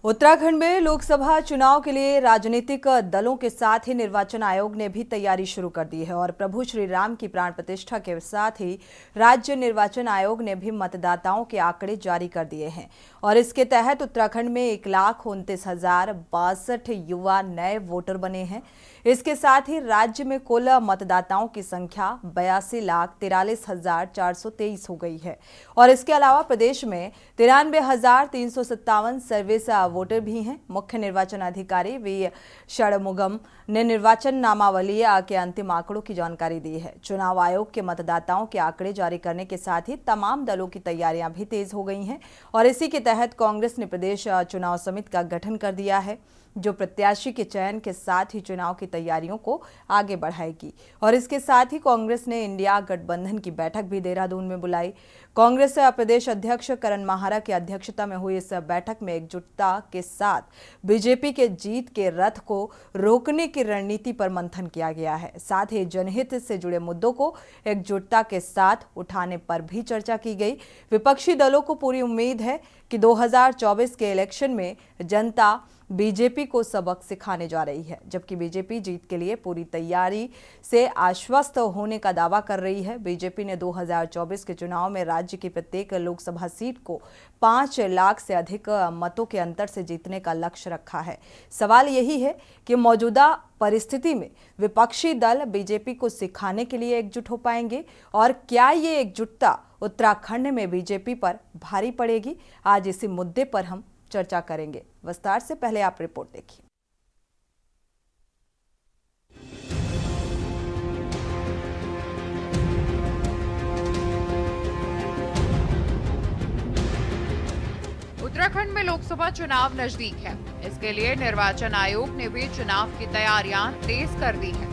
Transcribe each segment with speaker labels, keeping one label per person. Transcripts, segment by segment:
Speaker 1: उत्तराखंड में लोकसभा चुनाव के लिए राजनीतिक दलों के साथ ही निर्वाचन आयोग ने भी तैयारी शुरू कर दी है और प्रभु श्री राम की प्राण प्रतिष्ठा के साथ ही राज्य निर्वाचन आयोग ने भी मतदाताओं के आंकड़े जारी कर दिए हैं और इसके तहत उत्तराखंड में 1,29,062 युवा नए वोटर बने हैं। इसके साथ ही राज्य में कुल मतदाताओं की संख्या 82,43,423 हो गई है और इसके अलावा प्रदेश में 93,357 सर्विस वोटर भी हैं। मुख्य निर्वाचन अधिकारी वी षणमुगम ने निर्वाचन नामावली के अंतिम आंकड़ों की जानकारी दी है। चुनाव आयोग के मतदाताओं के आंकड़े जारी करने के साथ ही तमाम दलों की तैयारियां भी तेज हो गई हैं और इसी के तहत कांग्रेस ने प्रदेश चुनाव समिति का गठन कर दिया है, जो प्रत्याशी के चयन के साथ ही चुनाव की तैयारियों को आगे बढ़ाएगी। और इसके साथ ही कांग्रेस ने इंडिया गठबंधन की बैठक भी देहरादून में बुलाई। कांग्रेस प्रदेश अध्यक्ष करण माहारा की अध्यक्षता में हुई इस बैठक में एकजुटता के साथ बीजेपी के जीत के रथ को रोकने की रणनीति पर मंथन किया गया है। साथ ही जनहित से जुड़े मुद्दों को एकजुटता के साथ उठाने पर भी चर्चा की गई। विपक्षी दलों को पूरी उम्मीद है कि 2024 के इलेक्शन में जनता बीजेपी को सबक सिखाने जा रही है, जबकि बीजेपी जीत के लिए पूरी तैयारी से आश्वस्त होने का दावा कर रही है। बीजेपी ने 2024 के चुनाव में राज्य की प्रत्येक लोकसभा सीट को 5 लाख से अधिक मतों के अंतर से जीतने का लक्ष्य रखा है। सवाल यही है कि मौजूदा परिस्थिति में विपक्षी दल बीजेपी को सिखाने के लिए एकजुट हो पाएंगे और क्या ये एकजुटता उत्तराखंड में बीजेपी पर भारी पड़ेगी। आज इसी मुद्दे पर हम चर्चा करेंगे विस्तार से। पहले आप रिपोर्ट देखिए।
Speaker 2: उत्तराखंड में लोकसभा चुनाव नजदीक है। इसके लिए निर्वाचन आयोग ने भी चुनाव की तैयारियां तेज कर दी है।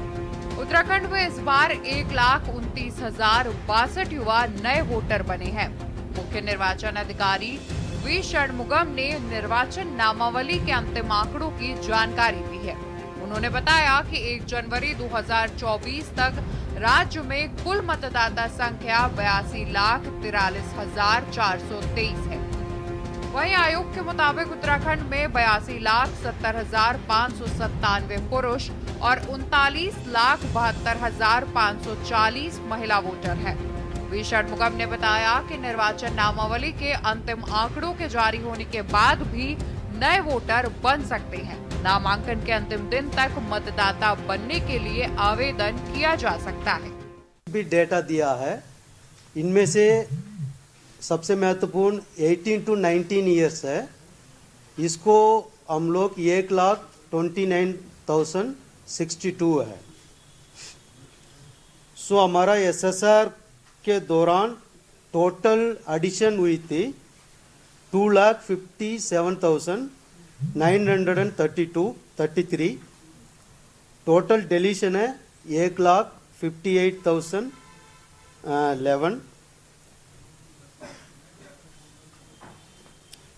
Speaker 2: उत्तराखंड में इस बार 1,29,062 युवा नए वोटर बने हैं। मुख्य निर्वाचन अधिकारी वी षणमुगम ने निर्वाचन नामावली के अंतिम आंकड़ों की जानकारी दी है। उन्होंने बताया कि 1 जनवरी 2024 तक राज्य में कुल मतदाता संख्या 82,43,423 है। वहीं आयोग के मुताबिक उत्तराखंड में 82,70,597 पुरुष और 39,72,540 महिला वोटर है। वी षणमुगम ने बताया कि निर्वाचन नामावली के अंतिम आंकड़ों के जारी होने के बाद भी नए वोटर बन सकते हैं। नामांकन के अंतिम दिन तक मतदाता बनने के लिए आवेदन किया जा सकता है।
Speaker 3: भी डेटा दिया है, इनमें से सबसे महत्वपूर्ण 18 to 19 ईयर्स है। इसको हम लोग 1,29,062 है। सो हमारा SSR के दौरान टोटल एडिशन हुई थी 2,57,933। टोटल डिलीशन है 1,58,011।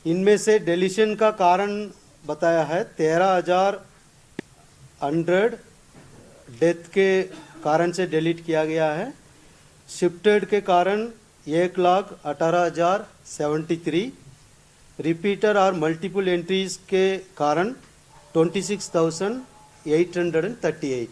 Speaker 3: इनमें से डिलीशन का कारण बताया है 13,100 डेथ के कारण से डिलीट किया गया है। शिफ्टेड के कारण 1,18,073। रिपीटर और मल्टीपल एंट्रीज के कारण 26,838।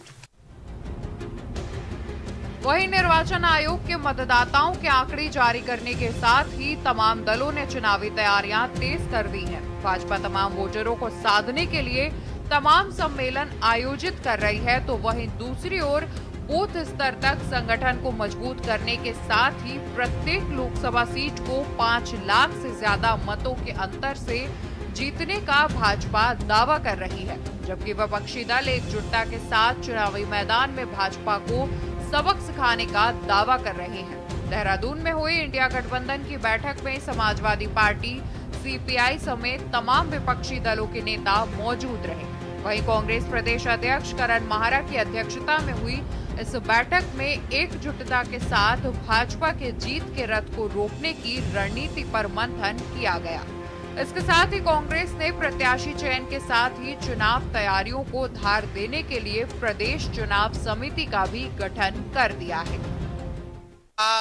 Speaker 2: वहीं निर्वाचन आयोग के मतदाताओं के आंकड़े जारी करने के साथ ही तमाम दलों ने चुनावी तैयारियां तेज कर दी हैं। भाजपा तमाम वोटरों को साधने के लिए तमाम सम्मेलन आयोजित कर रही है, तो वहीं दूसरी ओर बूथ स्तर तक संगठन को मजबूत करने के साथ ही प्रत्येक लोकसभा सीट को 5 लाख से ज्यादा मतों के अंतर से जीतने का भाजपा दावा कर रही है, जबकि विपक्षी दल एकजुटता के साथ चुनावी मैदान में भाजपा को सबक सिखाने का दावा कर रहे हैं। देहरादून में हुई इंडिया गठबंधन की बैठक में समाजवादी पार्टी, CPI समेत तमाम विपक्षी दलों के नेता मौजूद रहे। वहीं कांग्रेस प्रदेश अध्यक्ष करण माहारा की अध्यक्षता में हुई इस बैठक में एकजुटता के साथ भाजपा के जीत के रथ को रोकने की रणनीति पर मंथन किया गया। इसके साथ ही कांग्रेस ने प्रत्याशी चयन के साथ ही चुनाव तैयारियों को धार देने के लिए प्रदेश चुनाव समिति का भी गठन कर दिया है।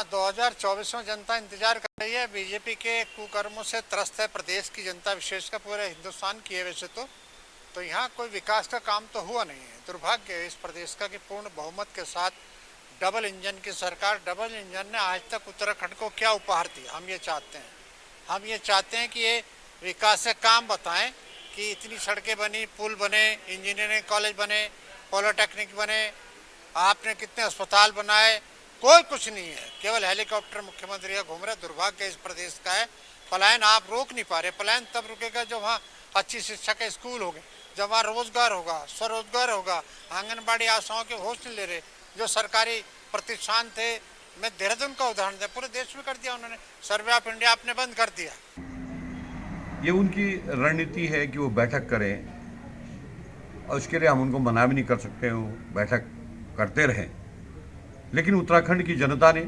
Speaker 4: 2024 में जनता इंतजार कर रही है। बीजेपी के कुकर्मों से त्रस्त है प्रदेश की जनता, विशेषकर पूरे हिंदुस्तान की है। वैसे तो यहाँ कोई विकास का काम तो हुआ नहीं है। दुर्भाग्य है इस प्रदेश का कि पूर्ण बहुमत के साथ डबल इंजन की सरकार, डबल इंजन ने आज तक उत्तराखंड को क्या उपहार दिया। हम ये चाहते हैं कि ये विकास से काम बताएं कि इतनी सड़कें बनी, पुल बने, इंजीनियरिंग कॉलेज बने, पॉलिटेक्निक बने, आपने कितने अस्पताल बनाए, कोई कुछ नहीं है। केवल हेलीकॉप्टर मुख्यमंत्री का घूम रहा है। दुर्भाग्य इस प्रदेश का है। पलायन आप रोक नहीं पा रहे। पलायन तब रुकेगा जब वहाँ अच्छी शिक्षा के स्कूल होंगे, जब वहाँ रोजगार होगा, स्वरोजगार होगा। आंगनबाड़ी आशाओं के होश नहीं ले रहे। जो सरकारी प्रतिष्ठान थे, मैं देहरादून का उदाहरण दिया, पूरे देश में कर दिया उन्होंने। सर्वे ऑफ इंडिया आपने बंद कर दिया।
Speaker 5: ये उनकी रणनीति है कि वो बैठक करें और उसके लिए हम उनको मना भी नहीं कर सकते, वो बैठक करते रहें। लेकिन उत्तराखंड की जनता ने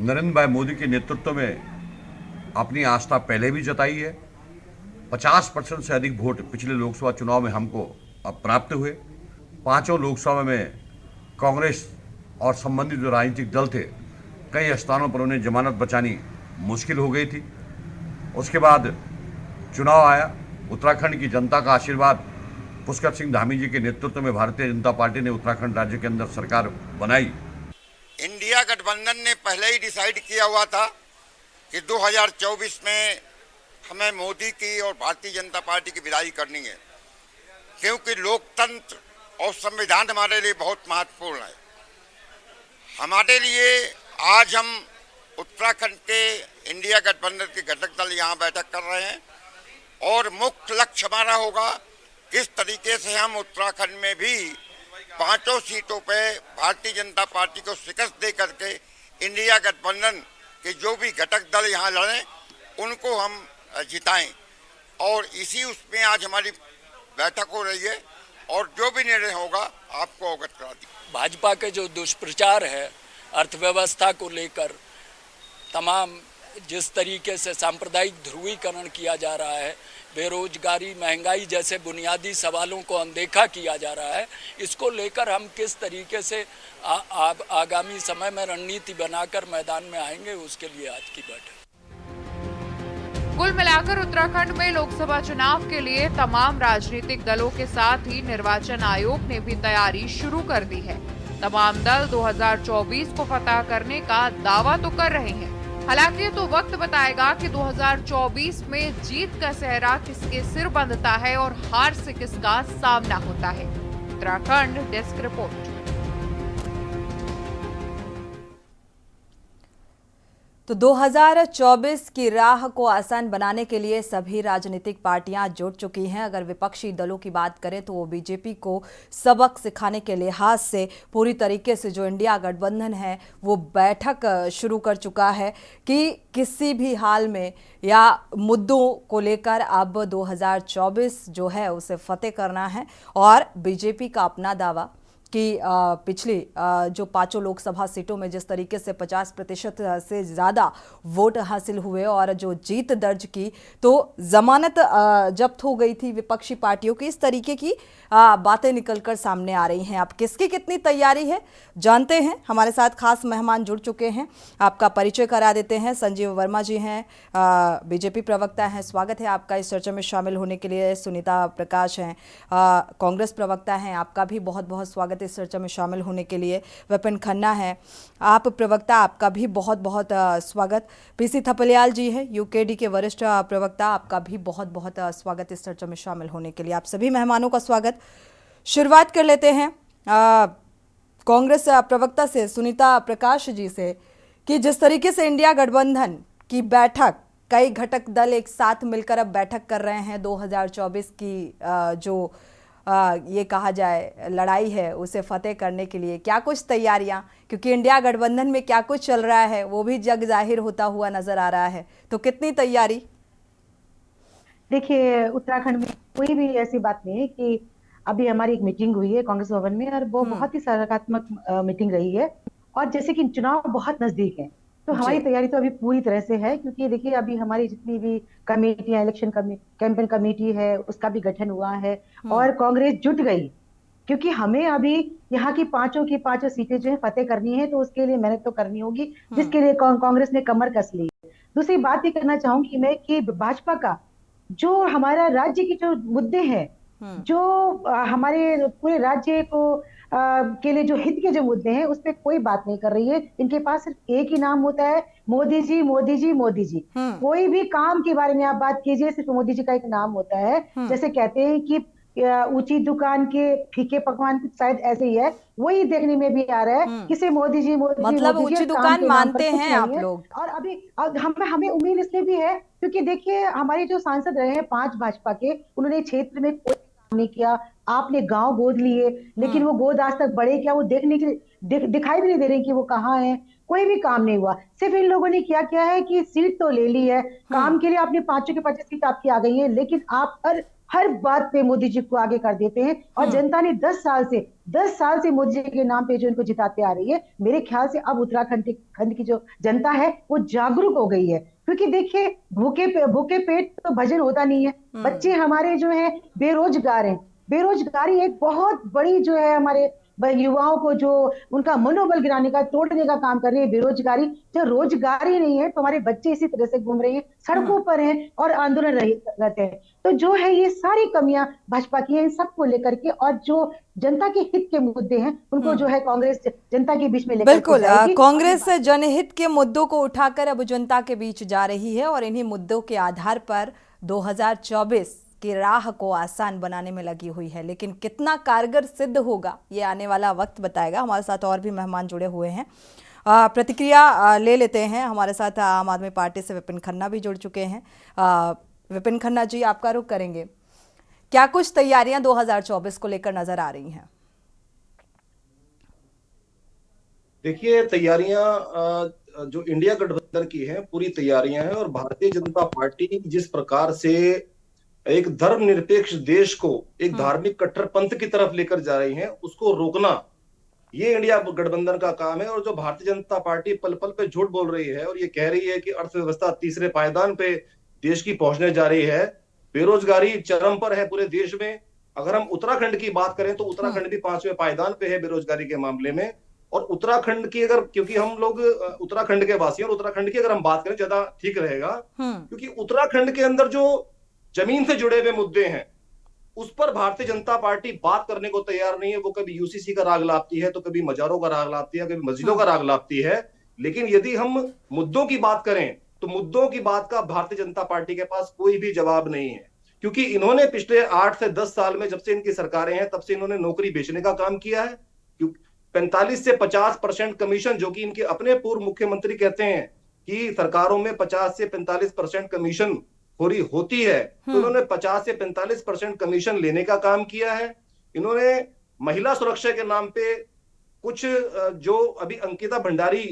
Speaker 5: नरेंद्र भाई मोदी के नेतृत्व में अपनी आस्था पहले भी जताई है। 50% से अधिक वोट पिछले लोकसभा चुनाव में हमको अब प्राप्त हुए। पांचों लोकसभा में कांग्रेस और संबंधित जो राजनीतिक दल थे, कई स्थानों पर उन्हें जमानत बचानी मुश्किल हो गई थी। उसके बाद चुनाव आया। उत्तराखंड की जनता का आशीर्वाद, पुष्कर सिंह धामी जी के नेतृत्व में भारतीय जनता पार्टी ने उत्तराखंड राज्य के अंदर सरकार बनाई।
Speaker 6: इंडिया गठबंधन ने पहले ही डिसाइड किया हुआ था कि 2024 में हमें मोदी की और भारतीय जनता पार्टी की विदाई करनी है, क्योंकि लोकतंत्र और संविधान हमारे लिए बहुत महत्वपूर्ण है। हमारे लिए आज हम उत्तराखंड के इंडिया गठबंधन के घटक दल यहाँ बैठक कर रहे हैं और मुख्य लक्ष्य हमारा होगा किस तरीके से हम उत्तराखंड में भी पांचों सीटों पे भारतीय जनता पार्टी को शिकस्त दे करके इंडिया गठबंधन के जो भी घटक दल यहाँ लड़ें उनको हम जिताएं। और इसी उसमें आज हमारी बैठक हो रही है और जो भी निर्णय होगा आपको अवगत करा दी।
Speaker 7: भाजपा के जो दुष्प्रचार है अर्थव्यवस्था को लेकर, तमाम जिस तरीके से सांप्रदायिक ध्रुवीकरण किया जा रहा है, बेरोजगारी, महंगाई जैसे बुनियादी सवालों को अनदेखा किया जा रहा है, इसको लेकर हम किस तरीके से आगामी समय में रणनीति बनाकर मैदान में आएंगे, उसके लिए आज की बैठक।
Speaker 2: कुल मिलाकर उत्तराखंड में लोकसभा चुनाव के लिए तमाम राजनीतिक दलों के साथ ही निर्वाचन आयोग ने भी तैयारी शुरू कर दी है। तमाम दल 2024 को फतह करने का दावा तो कर रहे हैं, हालांकि तो वक्त बताएगा कि 2024 में जीत का सेहरा किसके सिर बंधता है और हार से किसका सामना होता है। Uttarakhand desk report.
Speaker 1: तो 2024 की राह को आसान बनाने के लिए सभी राजनीतिक पार्टियां जुट चुकी हैं। अगर विपक्षी दलों की बात करें तो वो बीजेपी को सबक सिखाने के लिहाज से पूरी तरीके से जो इंडिया गठबंधन है वो बैठक शुरू कर चुका है कि किसी भी हाल में या मुद्दों को लेकर अब 2024 जो है उसे फतेह करना है। और बीजेपी का अपना दावा कि पिछली जो पांचों लोकसभा सीटों में जिस तरीके से 50% से ज़्यादा वोट हासिल हुए और जो जीत दर्ज की, तो जमानत जब्त हो गई थी विपक्षी पार्टियों की, इस तरीके की बातें निकलकर सामने आ रही हैं। अब किसकी कितनी तैयारी है जानते हैं। हमारे साथ खास मेहमान जुड़ चुके हैं, आपका परिचय करा देते हैं। संजीव वर्मा जी हैं, बीजेपी प्रवक्ता हैं, स्वागत है आपका इस चर्चा में शामिल होने के लिए। सुनीता प्रकाश हैं, कांग्रेस प्रवक्ता हैं, आपका भी बहुत बहुत स्वागत इस चर्चा में शामिल होने के लिए। विपिन खन्ना है, आप प्रवक्ता, आपका भी बहुत बहुत स्वागत। पीसी थपलियाल जी है, यूकेडी के वरिष्ठ प्रवक्ता, आपका भी बहुत बहुत स्वागत इस चर्चा में शामिल होने के लिए। आप सभी मेहमानों का स्वागत। शुरुआत कर लेते हैं कांग्रेस प्रवक्ता से, सुनीता प्रकाश जी से, कि जिस तरीके से इंडिया गठबंधन की बैठक, कई घटक दल एक साथ मिलकर अब बैठक कर रहे हैं 2024 की जो ये कहा जाए लड़ाई है उसे फतेह करने के लिए, क्या कुछ तैयारियां, क्योंकि इंडिया गठबंधन में क्या कुछ चल रहा है वो भी जग जाहिर होता हुआ नजर आ रहा है, तो कितनी तैयारी?
Speaker 8: देखिए, उत्तराखंड में कोई भी ऐसी बात नहीं है कि अभी हमारी एक मीटिंग हुई है कांग्रेस भवन में और वो बहुत ही सकारात्मक मीटिंग रही है। और जैसे कि चुनाव बहुत नजदीक है तो हमारी तैयारी तो अभी पूरी तरह से है, क्योंकि देखिए अभी हमारी जितनी भी कमेटियां, इलेक्शन कैंपेन कमेटी है उसका भी गठन हुआ है और कांग्रेस जुट गई क्योंकि हमें अभी यहाँ की पांचों सीटें जो है फतेह करनी है, तो उसके लिए मेहनत तो करनी होगी, जिसके लिए कांग्रेस ने कमर कस ली है। दूसरी बात ये करना चाहूंगी मैं कि भाजपा का जो हमारा राज्य के जो मुद्दे हैं, जो हमारे पूरे राज्य को के लिए जो हित के जो मुद्दे हैं, उस पर कोई बात नहीं कर रही है। इनके पास सिर्फ एक ही नाम होता है, मोदी जी मोदी जी मोदी जी। कोई भी काम के बारे में आप बात कीजिए, सिर्फ मोदी जी का एक नाम होता है। जैसे कहते हैं कि ऊंची दुकान के फीके पकवान, शायद ऐसे ही है, वही देखने में भी आ रहा है कि सिर्फ मोदी जी मोदी जी
Speaker 1: मतलब
Speaker 8: मोदी जी,
Speaker 1: ऊंची
Speaker 8: और काम
Speaker 1: दुकान
Speaker 8: के नाम पर
Speaker 1: मानते
Speaker 8: कुछ
Speaker 1: हैं
Speaker 8: नहीं
Speaker 1: आप
Speaker 8: है।
Speaker 1: लोग?
Speaker 8: और अभी हमें उम्मीद इसलिए भी है क्योंकि देखिए हमारे जो सांसद रहे हैं 5 भाजपा के, उन्होंने क्षेत्र में कोई काम नहीं किया। आपने गांव गोद लिए, लेकिन वो गोद आज तक बढ़े क्या, वो देखने के दिखाई भी नहीं दे रहे कि वो कहाँ है। कोई भी काम नहीं हुआ। सिर्फ इन लोगों ने क्या है कि सीट तो ले ली है, काम के लिए आपने 5 के 5 सीट आपकी आ गई है, लेकिन आप हर बात पे मोदी जी को आगे कर देते हैं। और जनता ने 10 साल से मोदी जी के नाम पे जो इनको जिताते आ रही है। मेरे ख्याल से अब उत्तराखंड की जो जनता है वो जागरूक हो गई है, क्योंकि देखिए भूखे पेट तो भजन होता नहीं है। बच्चे हमारे जो है बेरोजगार हैं। बेरोजगारी एक बहुत बड़ी जो है हमारे युवाओं को जो उनका मनोबल गिराने का, तोड़ने का काम कर रही है बेरोजगारी। जब रोजगारी नहीं है तो हमारे बच्चे इसी तरह से घूम रहे हैं, सड़कों पर हैं और आंदोलन रहते हैं। तो जो है ये सारी कमियां भाजपा की हैं, इन सबको लेकर के, और जो जनता के हित के मुद्दे हैं उनको जो है कांग्रेस जनता के बीच में लेकर
Speaker 1: बिल्कुल,
Speaker 8: के जाएगी।
Speaker 1: कांग्रेस जनहित के मुद्दों को उठाकर अब जनता के बीच जा रही है और इन्हीं मुद्दों के आधार पर 2024 की राह को आसान बनाने में लगी हुई है। लेकिन कितना कारगर सिद्ध होगा ये आने वाला वक्त बताएगा। हमारे साथ और भी मेहमान जुड़े हुए हैं, प्रतिक्रिया ले लेते हैं। हमारे साथ आम आदमी पार्टी से विपिन खन्ना भी जुड़ चुके हैं। विपिन खन्ना जी, आपका रुख करेंगे, क्या कुछ तैयारियां 2024 को लेकर नजर आ रही हैं?
Speaker 9: देखिए, तैयारियां जो इंडिया गठबंधन की हैं पूरी तैयारियां हैं, और भारतीय जनता पार्टी जिस प्रकार से एक धर्मनिरपेक्ष देश को एक धार्मिक कट्टरपंथ की तरफ लेकर जा रही है, उसको रोकना ये इंडिया गठबंधन का काम है। और जो भारतीय जनता पार्टी पल पल पे झूठ बोल रही है और ये कह रही है कि अर्थव्यवस्था तीसरे पायदान पे देश की पहुंचने जा रही है, बेरोजगारी चरम पर है पूरे देश में। अगर हम उत्तराखंड की बात करें तो उत्तराखंड भी 5वें पायदान पे है बेरोजगारी के मामले में। और उत्तराखंड की अगर, क्योंकि हम लोग उत्तराखंड के वासी हैं, और उत्तराखंड की अगर हम बात करें ज्यादा ठीक रहेगा, क्योंकि उत्तराखंड के अंदर जो जमीन से जुड़े हुए मुद्दे हैं उस पर भारतीय जनता पार्टी बात करने को तैयार नहीं है। वो कभी यूसीसी का राग लापती है, तो कभी मजारों का राग लापती है, कभी मस्जिदों का राग लापती है। लेकिन यदि हम मुद्दों की बात करें तो मुद्दों की बात का भारतीय जनता पार्टी के पास कोई भी जवाब नहीं है, क्योंकि इन्होंने पिछले 8 से 10 साल में, जब से इनकी सरकारें हैं, तब से इन्होंने नौकरी बेचने का काम किया है। 45 से 50% कमीशन, जो कि इनके अपने पूर्व मुख्यमंत्री कहते हैं कि सरकारों में 50 से 45% कमीशन खोरी होती है, तो इन्होंने 50 से 45% कमीशन लेने का काम किया है। इन्होंने महिला सुरक्षा के नाम पे कुछ, जो अभी अंकिता भंडारी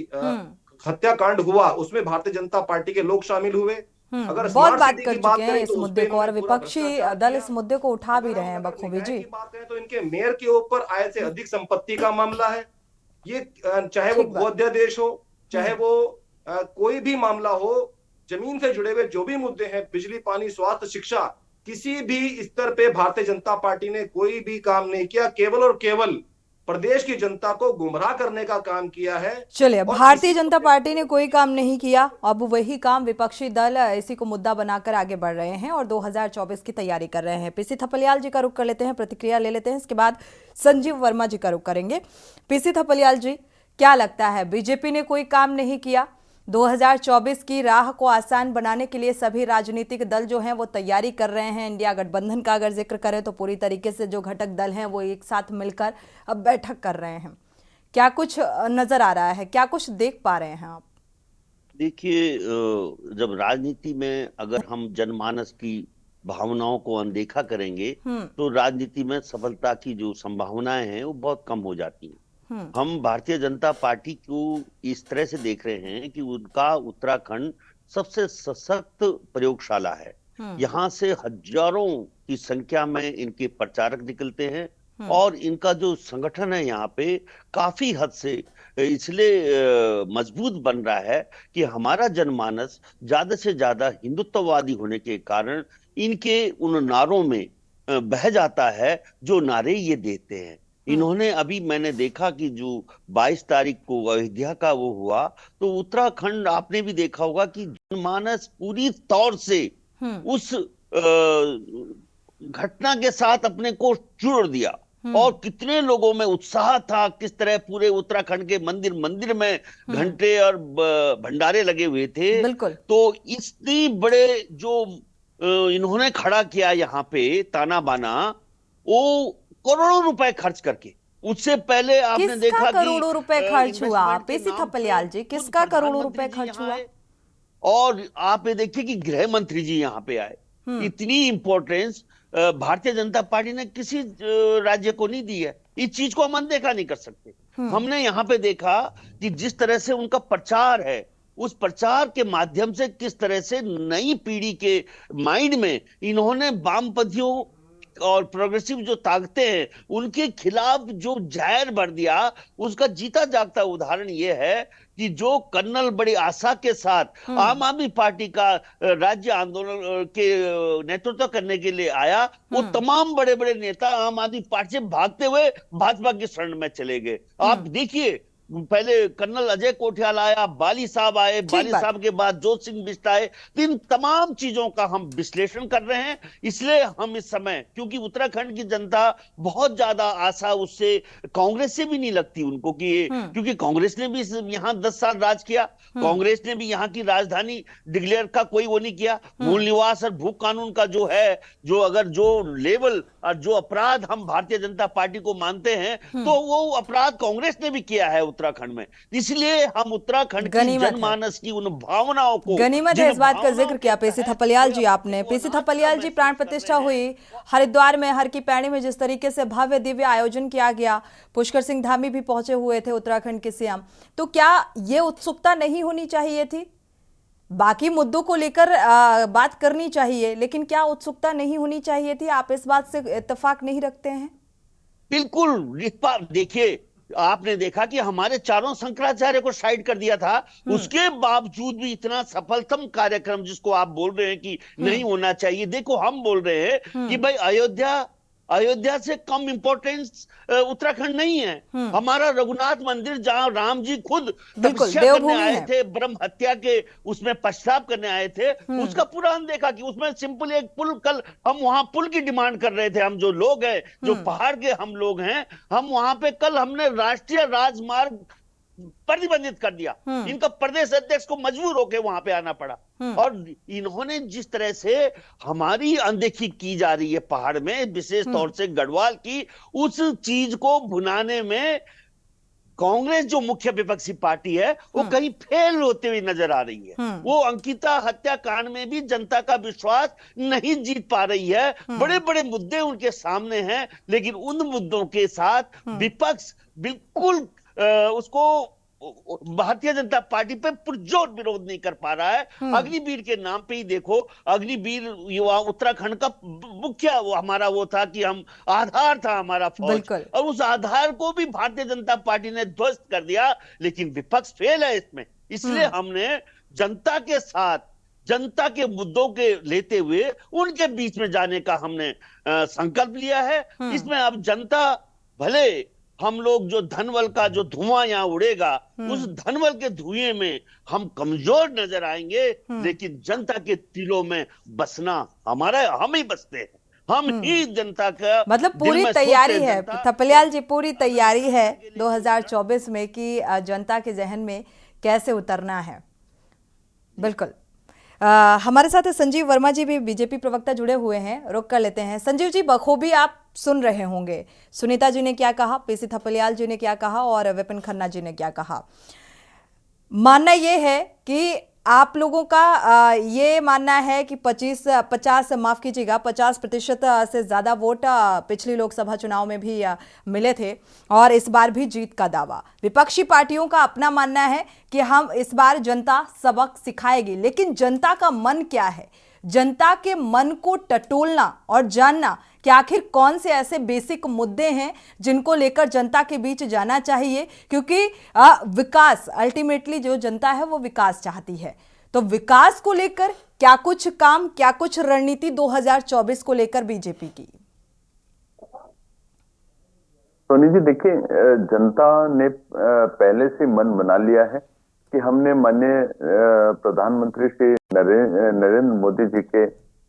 Speaker 9: हत्याकांड हुआ, उसमें भारतीय जनता पार्टी के लोग शामिल हुए। अगर
Speaker 1: बहुत बात कर चुके हैं इस
Speaker 9: तो
Speaker 1: मुद्दे को, और विपक्षी दल इस मुद्दे को उठा भी रहे हैं बखूबी जी।
Speaker 9: बात करें तो इनके मेयर के ऊपर आय से अधिक संपत्ति का मामला है। ये चाहे वो भूअध्यादेश हो, चाहे वो कोई भी मामला हो, जमीन से जुड़े हुए जो भी मुद्दे हैं, बिजली, पानी, स्वास्थ्य, शिक्षा, किसी भी स्तर पे भारतीय जनता पार्टी ने कोई भी काम नहीं किया। केवल और केवल प्रदेश की जनता को गुमराह करने का काम किया है।
Speaker 1: चलिए, भारतीय जनता पार्टी ने कोई काम नहीं किया, अब वही काम विपक्षी दल इसी को मुद्दा बनाकर आगे बढ़ रहे हैं और 2024 की तैयारी कर रहे हैं। पीसी थपलियाल जी का रुख कर लेते हैं, प्रतिक्रिया ले लेते हैं, इसके बाद संजीव वर्मा जी का रुख करेंगे। पीसी थपलियाल जी, क्या लगता है, बीजेपी ने कोई काम नहीं किया? 2024 की राह को आसान बनाने के लिए सभी राजनीतिक दल जो हैं वो तैयारी कर रहे हैं। इंडिया गठबंधन का अगर जिक्र करें तो पूरी तरीके से जो घटक दल हैं वो एक साथ मिलकर अब बैठक कर रहे हैं। क्या कुछ नजर आ रहा है, क्या कुछ देख पा रहे हैं आप?
Speaker 10: देखिए, जब राजनीति में अगर हम जनमानस की भावनाओं को अनदेखा करेंगे तो राजनीति में सफलता की जो संभावनाएं हैं वो बहुत कम हो जाती हैं। हम भारतीय जनता पार्टी को इस तरह से देख रहे हैं कि उनका उत्तराखंड सबसे सशक्त प्रयोगशाला है। यहाँ से हजारों की संख्या में इनके प्रचारक निकलते हैं और इनका जो संगठन है यहाँ पे काफी हद से इसलिए मजबूत बन रहा है कि हमारा जनमानस ज्यादा से ज्यादा हिंदुत्ववादी होने के कारण इनके उन नारों में बह जाता है जो नारे ये देते हैं। इन्होंने अभी मैंने देखा कि जो 22 तारीख को अयोध्या का वो हुआ, तो उत्तराखंड आपने भी देखा होगा कि जनमानस पूरी तौर से उस घटना के साथ अपने को जोड़ दिया, और कितने लोगों में उत्साह था, किस तरह पूरे उत्तराखंड के मंदिर मंदिर में घंटे और भंडारे लगे हुए थे।
Speaker 1: बिल्कुल।
Speaker 10: तो इतनी बड़े जो इन्होंने खड़ा किया यहाँ पे ताना बाना, वो करोड़ों रुपए खर्च करके। उससे पहले आपने देखा कि
Speaker 1: करोड़ों रुपए खर्च हुआ?
Speaker 10: इन्वेस्टमेंट के
Speaker 1: पीसी
Speaker 10: नाम
Speaker 1: थपलियाल जी,
Speaker 10: पे
Speaker 1: किसका
Speaker 10: खुद
Speaker 1: करोड़ों
Speaker 10: प्रधानमंत्री
Speaker 1: रुपए
Speaker 10: जी
Speaker 1: खर्च
Speaker 10: यहाँ
Speaker 1: हुआ?
Speaker 10: आए, और आप ये देखिए कि गृह मंत्री जी यहाँ पे आए। इतनी इंपॉर्टेंस भारतीय जनता पार्टी ने किसी राज्य को नहीं दी है। इस चीज को हम अनदेखा नहीं कर सकते। हमने यहाँ पे देखा कि जिस तरह से उनका प्रचार है, उस प्रचार के माध्यम से किस तरह से नई पीढ़ी के माइंड में इन्होंने वामपंथियों और प्रोग्रेसिव जो ताकतें हैं उनके खिलाफ जो जहर भर दिया, उसका जीता जागता उदाहरण ये है कि जो कर्नल बड़ी आशा के साथ आम आदमी पार्टी का राज्य आंदोलन के नेतृत्व करने के लिए आया, वो तमाम बड़े बड़े नेता आम आदमी पार्टी से भागते हुए भाजपा की शरण में चले गए। आप देखिए, पहले कर्नल अजय कोठियाल आया, बाली साहब आए, बाली साहब के बाद जोत सिंह बिष्ट आए। तो इन तमाम चीजों का हम विश्लेषण कर रहे हैं। इसलिए हम इस समय, क्योंकि उत्तराखंड की जनता बहुत ज्यादा आशा उससे, कांग्रेस से भी नहीं लगती उनको कि क्योंकि कांग्रेस ने भी यहाँ 10 साल राज किया, कांग्रेस ने भी यहाँ की राजधानी डिक्लेयर का कोई वो नहीं किया। मूल निवास और भू कानून का जो है, जो अगर जो लेवल और जो अपराध हम भारतीय जनता पार्टी को मानते हैं, तो वो अपराध कांग्रेस ने भी किया है उत्तराखंड में। इसलिए हम उत्तराखंड की जनमानस की उन भावनाओं को,
Speaker 1: गनीमत है, इस बात का जिक्र किया पीसी थपलियाल जी आपने। पीसी थपलियाल जी, प्राण प्रतिष्ठा हुई हरिद्वार में, हर की पैड़ी में, जिस तरीके से भव्य दिव्य आयोजन किया गया, पुष्कर सिंह धामी भी पहुंचे हुए थे उत्तराखंड के सीएम, तो क्या ये उत्सुकता नहीं होनी चाहिए थी? बाकी मुद्दों को लेकर बात करनी चाहिए, लेकिन क्या उत्सुकता नहीं होनी चाहिए थी? आप इस बात से इत्तेफाक नहीं रखते हैं?
Speaker 10: बिल्कुल। देखिए, आपने देखा कि हमारे चारों शंकराचार्य को साइड कर दिया था, उसके बावजूद भी इतना सफलतम कार्यक्रम जिसको आप बोल रहे हैं कि नहीं होना चाहिए। देखो, हम बोल रहे हैं कि भाई अयोध्या से कम इंपॉर्टेंस उत्तराखंड नहीं है। हमारा रघुनाथ मंदिर, जहां राम जी खुद तपस्या करने आए थे, ब्रह्म हत्या के उसमें पश्चाताप करने आए थे, उसका पूरा अनदेखा कि उसमें सिंपल एक पुल, कल हम वहां पुल की डिमांड कर रहे थे। हम जो लोग हैं, जो पहाड़ के हम लोग हैं, हम वहां पे कल हमने राष्ट्रीय राजमार्ग प्रतिबंधित कर दिया। इनका प्रदेश अध्यक्ष को मजबूर होकर वहां पे आना पड़ा। और इन्होंने जिस तरह से हमारी अनदेखी की जा रही है पहाड़ में, विशेष तौर से गढ़वाल की, उस चीज को भुनाने में कांग्रेस जो मुख्य विपक्षी पार्टी है वो कहीं फेल होते हुए नजर आ रही है। वो अंकिता हत्याकांड में भी जनता का विश्वास नहीं जीत पा रही है। बड़े बड़े मुद्दे उनके सामने हैं, लेकिन उन मुद्दों के साथ विपक्ष बिल्कुल उसको भारतीय जनता पार्टी पे पुरजोर विरोध नहीं कर पा रहा है। अग्निवीर के नाम पे ही देखो, अग्निवीर युवा उत्तराखंड का मुख्य हमारा वो था कि हम आधार था हमारा फौज, और उस आधार को भी भारतीय जनता पार्टी ने ध्वस्त कर दिया। लेकिन विपक्ष फेल है इसमें। इसलिए हमने जनता के साथ, जनता के मुद्दों के लेते हुए उनके बीच में जाने का हमने संकल्प लिया है। इसमें अब जनता, भले हम लोग जो धनबल का जो धुआं यहाँ उड़ेगा, उस धनबल के धुएं में हम कमजोर नजर आएंगे, लेकिन जनता के दिलों में बसना हमारा, हम ही बसते हैं, हम ही जनता का,
Speaker 1: मतलब पूरी तैयारी है थपलियाल जी, पूरी तैयारी है 2024 में कि जनता के जहन में कैसे उतरना है। बिल्कुल। हमारे साथ संजीव वर्मा जी भी बीजेपी प्रवक्ता जुड़े हुए हैं, रुक कर लेते हैं। संजीव जी, बखूबी आप सुन रहे होंगे सुनीता जी ने क्या कहा, पीसी थपलियाल जी ने क्या कहा और विपिन खन्ना जी ने क्या कहा। मानना ये है कि आप लोगों का ये मानना है कि 50% से ज़्यादा वोट पिछली लोकसभा चुनाव में भी मिले थे और इस बार भी जीत का दावा। विपक्षी पार्टियों का अपना मानना है कि हम इस बार जनता सबक सिखाएगी, लेकिन जनता का मन क्या है? जनता के मन को टटोलना और जानना कि आखिर कौन से ऐसे बेसिक मुद्दे हैं जिनको लेकर जनता के बीच जाना चाहिए, क्योंकि विकास, अल्टीमेटली जो जनता है वो विकास चाहती है। तो विकास को लेकर क्या कुछ काम, क्या कुछ रणनीति 2024 को लेकर बीजेपी की?
Speaker 11: सोनी जी देखिए, जनता ने पहले से मन बना लिया है कि हमने माननीय प्रधानमंत्री श्री नरेंद्र मोदी जी के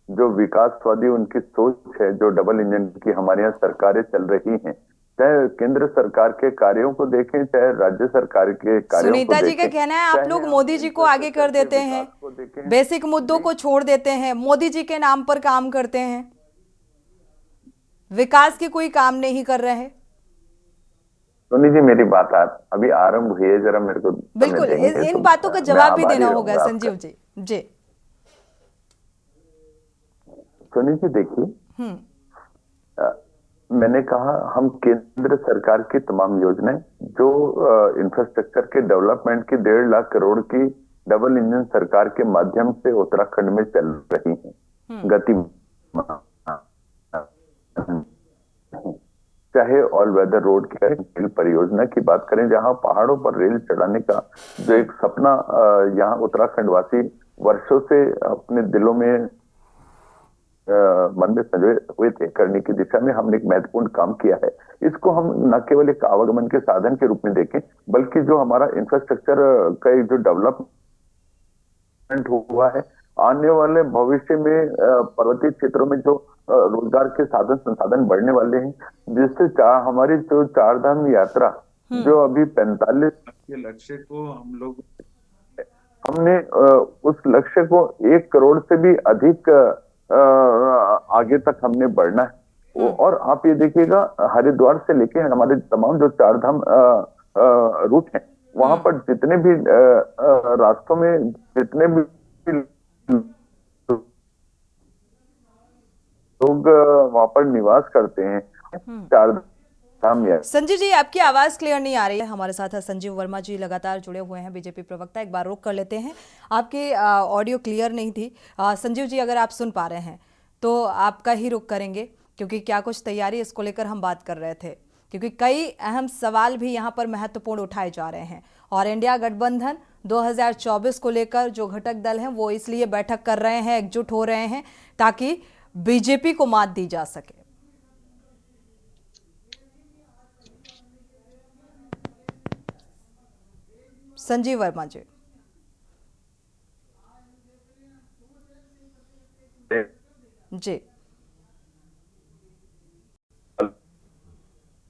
Speaker 11: जो विकासवादी उनकी सोच है, जो डबल इंजन की हमारे यहाँ सरकारें चल रही हैं, चाहे केंद्र सरकार के कार्यों को देखें चाहे राज्य सरकार के कार्यों को
Speaker 1: सुनीता जी का
Speaker 11: देखें,
Speaker 1: कहना है आप लोग मोदी जी को आगे कर देते हैं, बेसिक मुद्दों को छोड़ देते हैं, मोदी जी के नाम पर काम करते हैं, विकास के कोई काम नहीं कर रहे हैं।
Speaker 11: सोनी जी मेरी बात आप अभी आरंभ हुई है, जरा मेरे को
Speaker 1: बिल्कुल इन बातों का जवाब भी देना होगा संजीव जी। जी
Speaker 11: सोनी जी देखिए, मैंने कहा हम केंद्र सरकार की तमाम योजनाएं जो इंफ्रास्ट्रक्चर के डेवलपमेंट की 1.5 लाख करोड़ की डबल इंजन सरकार के माध्यम से उत्तराखंड में चल रही हैं, गति चाहे ऑल वेदर रोड की रेल परियोजना की बात करें, जहां पहाड़ों पर रेल चढ़ाने का जो एक सपना यहाँ उत्तराखंड वासी वर्षों से अपने दिलों में मन में संजोए हुए थे, करने की दिशा में हमने एक महत्वपूर्ण काम किया है। इसको हम न केवल एक आवागमन के साधन के रूप में देखें, बल्कि जो हमारा इंफ्रास्ट्रक्चर का एक जो डेवलपमेंट हुआ है, आने वाले भविष्य में पर्वतीय क्षेत्रों में जो रोजगार के साधन संसाधन बढ़ने वाले हैं, जिससे हमारी जो 4 धाम यात्रा जो अभी 45 के लक्ष्य को हमने उस लक्ष्य को 1 करोड़ से भी अधिक आगे तक हमने बढ़ना है। और आप ये देखिएगा, हरिद्वार से लेके हमारे तमाम जो 4 धाम रूट हैं, वहां पर जितने भी रास्तों में जितने भी लोग वहां पर निवास करते हैं, 4 धाम।
Speaker 1: संजीव जी आपकी आवाज क्लियर नहीं आ रही है। हमारे साथ संजीव वर्मा जी लगातार जुड़े हुए हैं, बीजेपी प्रवक्ता। एक बार रोक कर लेते हैं, आपकी ऑडियो क्लियर नहीं थी। संजीव जी अगर आप सुन पा रहे हैं तो आपका ही रुख करेंगे, क्योंकि क्या कुछ तैयारी इसको लेकर हम बात कर रहे थे, क्योंकि कई अहम सवाल भी यहाँ पर महत्वपूर्ण उठाए जा रहे हैं। और इंडिया गठबंधन 2024 को लेकर जो घटक दल हैं वो इसलिए बैठक कर रहे हैं, एकजुट हो रहे हैं, ताकि बीजेपी को मात दी जा सके। संजीव वर्मा जी। जी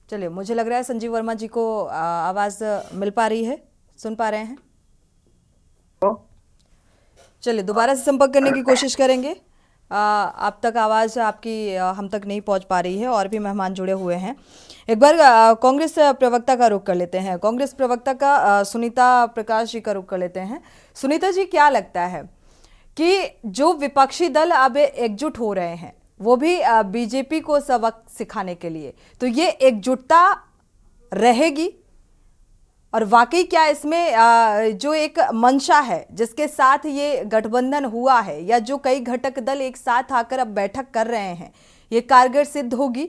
Speaker 1: चलिए, मुझे लग रहा है संजीव वर्मा जी को आवाज मिल पा रही है, सुन पा रहे हैं। चलिए दोबारा से संपर्क करने की कोशिश करेंगे। अब तक आवाज आपकी हम तक नहीं पहुंच पा रही है, और भी मेहमान जुड़े हुए हैं। एक बार कांग्रेस प्रवक्ता का रुख कर लेते हैं, कांग्रेस प्रवक्ता का सुनीता प्रकाश जी का रुख कर लेते हैं। सुनीता जी, क्या लगता है कि जो विपक्षी दल अब एकजुट हो रहे हैं, वो भी बीजेपी को सबक सिखाने के लिए, तो ये एकजुटता रहेगी? और वाकई क्या इसमें जो एक मंशा है जिसके साथ ये गठबंधन हुआ है, या जो कई घटक दल एक साथ आकर अब बैठक कर रहे हैं, ये कारगर सिद्ध होगी?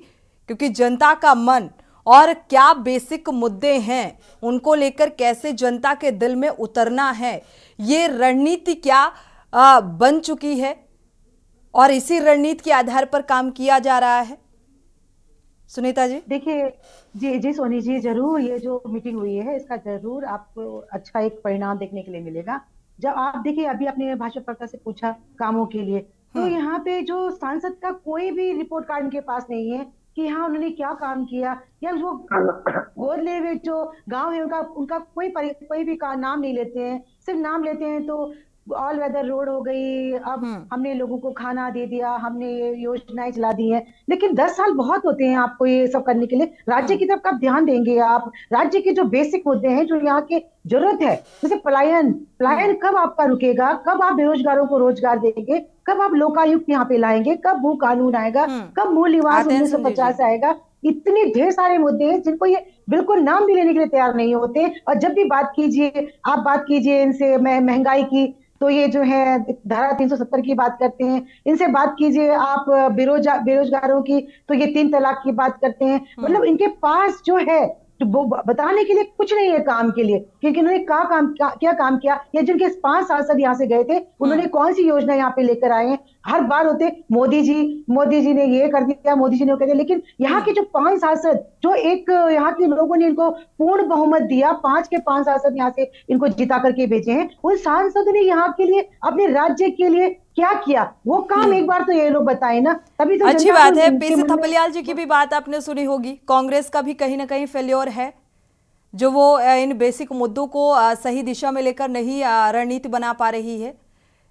Speaker 1: क्योंकि जनता का मन और क्या बेसिक मुद्दे हैं उनको लेकर कैसे जनता के दिल में उतरना है, ये रणनीति क्या बन चुकी है, और इसी रणनीति के आधार पर काम किया जा रहा है। सुनीता जी।
Speaker 8: देखिए, जी सोनी जी, जरूर ये जो मीटिंग हुई है इसका जरूर आपको अच्छा एक परिणाम देखने के लिए मिलेगा। जब आप देखिए, अभी आपने भाजपा प्रवक्ता से पूछा कामों के लिए, तो यहाँ पे जो सांसद का कोई भी रिपोर्ट कार्ड उनके पास नहीं है कि हाँ उन्होंने क्या काम किया, या वो गोद ले हुए जो गांव है उनका कोई भी नाम नहीं लेते हैं। सिर्फ नाम लेते हैं तो ऑल वेदर रोड हो गई, अब हमने लोगों को खाना दे दिया, हमने ये योजनाएं चला दी हैं। लेकिन 10 साल बहुत होते हैं आपको ये सब करने के लिए। राज्य की तरफ कब ध्यान देंगे आप? राज्य के जो बेसिक मुद्दे हैं, जो यहाँ के जरूरत है, जैसे पलायन कब आपका रुकेगा? कब आप बेरोजगारों को रोजगार देंगे? कब आप लोकायुक्त यहाँ पे लाएंगे? कब भू कानून आएगा? कब मूल निवास 1950 आएगा? इतने ढेर सारे मुद्दे हैं जिनको ये बिल्कुल नाम भी लेने के लिए तैयार नहीं होते। और जब भी बात कीजिए, आप बात कीजिए इनसे महंगाई की, तो ये जो है धारा 370 की बात करते हैं। इनसे बात कीजिए आप बेरोजगारों की, तो ये 3 तलाक की बात करते हैं। मतलब इनके पास जो है तो वो बताने के लिए कुछ नहीं है काम के लिए, क्योंकि उन्होंने क्या काम किया, या जिनके 5 सांसद यहाँ से गए थे उन्होंने कौन सी योजना यहाँ पे लेकर आए हैं। हर बार होते मोदी जी ने ये कर दिया, मोदी जी ने वो कर दिया, लेकिन यहाँ के जो 5 सांसद, जो एक यहाँ के लोगों ने इनको पूर्ण बहुमत दिया, 5 के 5 सांसद यहाँ से इनको जिता करके भेजे हैं, उन सांसदों ने यहाँ के लिए, अपने राज्य के लिए क्या किया, वो काम एक बार तो ये लोग बताए ना, तभी तो
Speaker 1: अच्छी
Speaker 8: जनता
Speaker 1: बात
Speaker 8: को
Speaker 1: है।
Speaker 8: इनके
Speaker 1: पीसी
Speaker 8: मन में-
Speaker 1: थपलियाल जी की भी बात आपने सुनी होगी, कांग्रेस का भी कहीं ना कहीं फेल्योर है, जो वो इन बेसिक मुद्दों को सही दिशा में लेकर नहीं रणनीति बना पा रही है।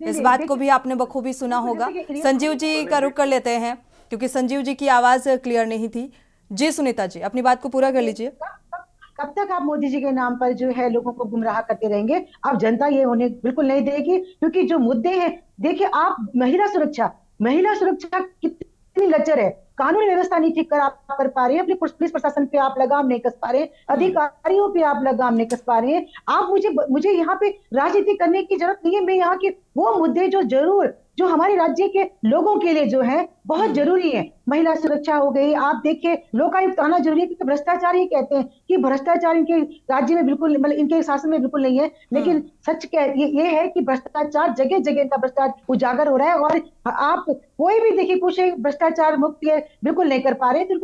Speaker 1: इस बात को भी आपने बखूबी सुना होगा। संजीव जी का रुख कर लेते हैं, क्योंकि संजीव जी की आवाज क्लियर नहीं थी। जी सुनीता जी, अपनी बात को पूरा कर लीजिए।
Speaker 8: कब तक आप मोदी जी के नाम पर जो है लोगों को गुमराह करते रहेंगे? अब जनता ये होने बिल्कुल नहीं देगी, क्योंकि जो मुद्दे हैं, देखिए आप महिला सुरक्षा कितनी लचर है, कानूनी व्यवस्था नहीं ठीक कर पा रहे हैं, अपने पुलिस प्रशासन पे आप लगाम नहीं कस पा रहे हैं, अधिकारियों पे आप लगाम नहीं कस पा रहे हैं। आप मुझे यहाँ पे राजनीति करने की जरूरत नहीं है। मैं यहाँ के वो मुद्दे जो हमारे राज्य के लोगों के लिए जो है बहुत जरूरी है, महिला सुरक्षा हो गई, आप देखिए लोकायुक्त आना जरूरी है, क्योंकि भ्रष्टाचार ही कहते हैं कि भ्रष्टाचार इनके राज्य में बिल्कुल, मतलब इनके शासन में बिल्कुल नहीं है, लेकिन सच ये है कि भ्रष्टाचार जगह जगह इनका भ्रष्टाचार उजागर हो रहा है, और आप कोई भी देखिए पूछे भ्रष्टाचार मुक्त है बिल्कुल नहीं कर पा रहे, तो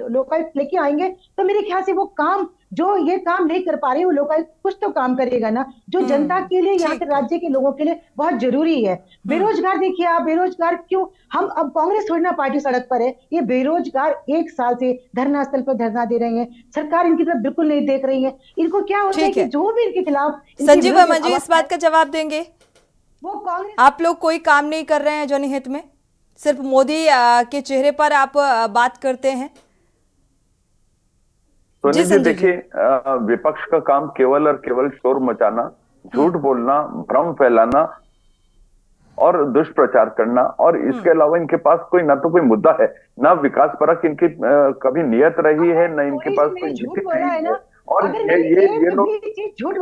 Speaker 8: लोकायुक्त लेके आएंगे तो मेरे ख्याल से वो काम जो ये काम नहीं कर पा रहे, वो लोकायुक्त कुछ तो काम करेगा ना, जो जनता के लिए, यहाँ के राज्य के लोगों के लिए बहुत जरूरी है। बेरोजगार देखिए आप, बेरोजगार क्यों, हम अब कांग्रेस थोड़ी ना पार्टी सड़क पर है, ये बेरोजगार 1 साल से धरना स्थल पर धरना दे रहे हैं, सरकार इनकी तरफ बिल्कुल नहीं देख रही है। इनको क्या होता है कि जो भी इनके खिलाफ,
Speaker 1: संजीव वर्मा जी इस बात का जवाब देंगे,
Speaker 8: वो कांग्रेस,
Speaker 1: आप लोग कोई काम नहीं कर रहे हैं जनहित में, सिर्फ मोदी के चेहरे पर आप बात करते हैं।
Speaker 11: सोनी जी देखिए, विपक्ष का काम केवल और केवल शोर मचाना, झूठ बोलना, भ्रम फैलाना और दुष्प्रचार करना, और इसके अलावा इनके पास कोई ना तो कोई मुद्दा है, ना विकास परक इनकी कभी नियत रही है, ना इनके पास कोई नीति नहीं है। और ये लोग,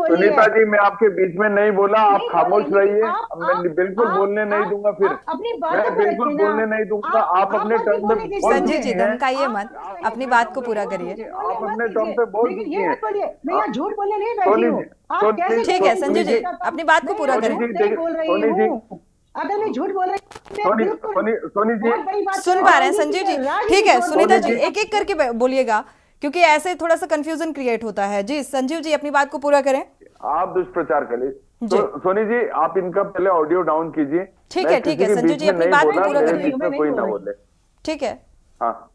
Speaker 11: सुनीता जी मैं आपके बीच में नहीं बोला, आप खामोश रहिए, मैं बिल्कुल बोलने नहीं दूंगा, फिर मैं बिल्कुल बोलने नहीं दूंगा, आप अपने टर्म पे बोल
Speaker 1: संजीव जी धमकाइए मत, अपनी बात को पूरा करिए।
Speaker 11: आप अपने टर्म पे बोल चुकी हैं।
Speaker 8: मैं यहाँ झूठ बोलने नहीं बैठी हूँ।
Speaker 1: ठीक है संजीव जी, अपनी बात को पूरा करें।
Speaker 11: सोनी जी,
Speaker 8: अगर मैं झूठ बोल रही
Speaker 11: सोनी जी
Speaker 1: सुन पा रहे हैं संजीव जी? ठीक है सुनीता जी, एक एक करके बोलिएगा, क्योंकि ऐसे थोड़ा सा कंफ्यूजन क्रिएट होता है। जी संजीव जी अपनी बात को पूरा करें।
Speaker 11: आप दुष्प्रचार करिए। सोनी जी आप इनका पहले ऑडियो डाउन कीजिए।
Speaker 1: ठीक है संजीव जी अपनी बात को पूरा करिए,
Speaker 11: कोई ना बोले।
Speaker 1: ठीक है
Speaker 11: हाँ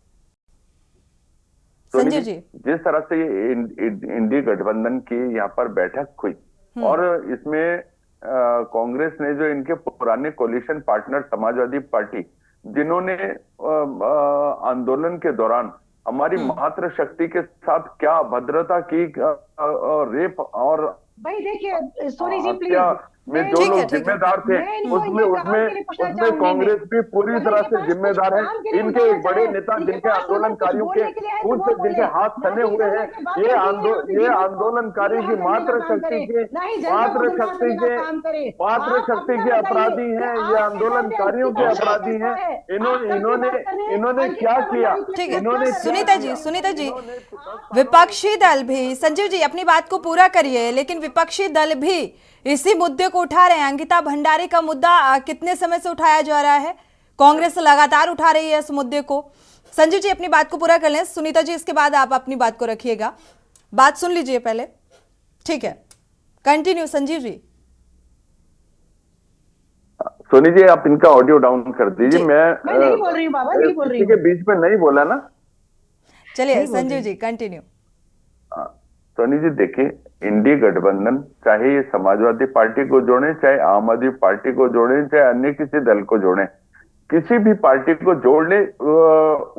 Speaker 1: संजीव जी,
Speaker 11: जिस तरह से ये इंडी गठबंधन की यहाँ पर बैठक हुई, और इसमें कांग्रेस ने जो इनके पुराने कोलिशन पार्टनर समाजवादी पार्टी, जिन्होंने आंदोलन के दौरान हमारी मातृ शक्ति के साथ क्या अभद्रता की, रेप और
Speaker 8: भाई देखिए सोनी जी प्लीज,
Speaker 11: में जो लोग जिम्मेदार थे, उसमें कांग्रेस भी पूरी तरह से जिम्मेदार है। इनके एक बड़े नेता जिनके आंदोलनकारियों के खून से जिनके हाथ सने हुए हैं, ये आंदोलनकारी की मातृ शक्ति के अपराधी हैं, ये आंदोलनकारियों के अपराधी हैं। इन्होंने क्या किया?
Speaker 1: ठीक है सुनीता जी विपक्षी दल भी, संजीव जी अपनी बात को पूरा करिए, लेकिन विपक्षी दल भी इसी मुद्दे को उठा रहे हैं। अंकिता भंडारी का मुद्दा कितने समय से उठाया जा रहा है, कांग्रेस लगातार उठा रही है इस मुद्दे को। संजीव जी अपनी बात को पूरा कर लें, सुनीता जी इसके बाद आप अपनी बात को रखिएगा, बात सुन लीजिए पहले। ठीक है कंटिन्यू संजीव जी।
Speaker 11: सोनी जी आप इनका ऑडियो डाउन कर दीजिए। मैं
Speaker 8: नहीं बोल रही हूँ बाबा, नहीं बोल रही हूँ,
Speaker 11: के बीच में नहीं बोला ना।
Speaker 1: चलिए संजीव जी कंटिन्यू।
Speaker 11: सोनी जी देखिए, इंडी गठबंधन चाहे ये समाजवादी पार्टी को जोड़े, चाहे आम आदमी पार्टी को जोड़े, चाहे अन्य किसी दल को जोड़े, किसी भी पार्टी को जोड़ ले,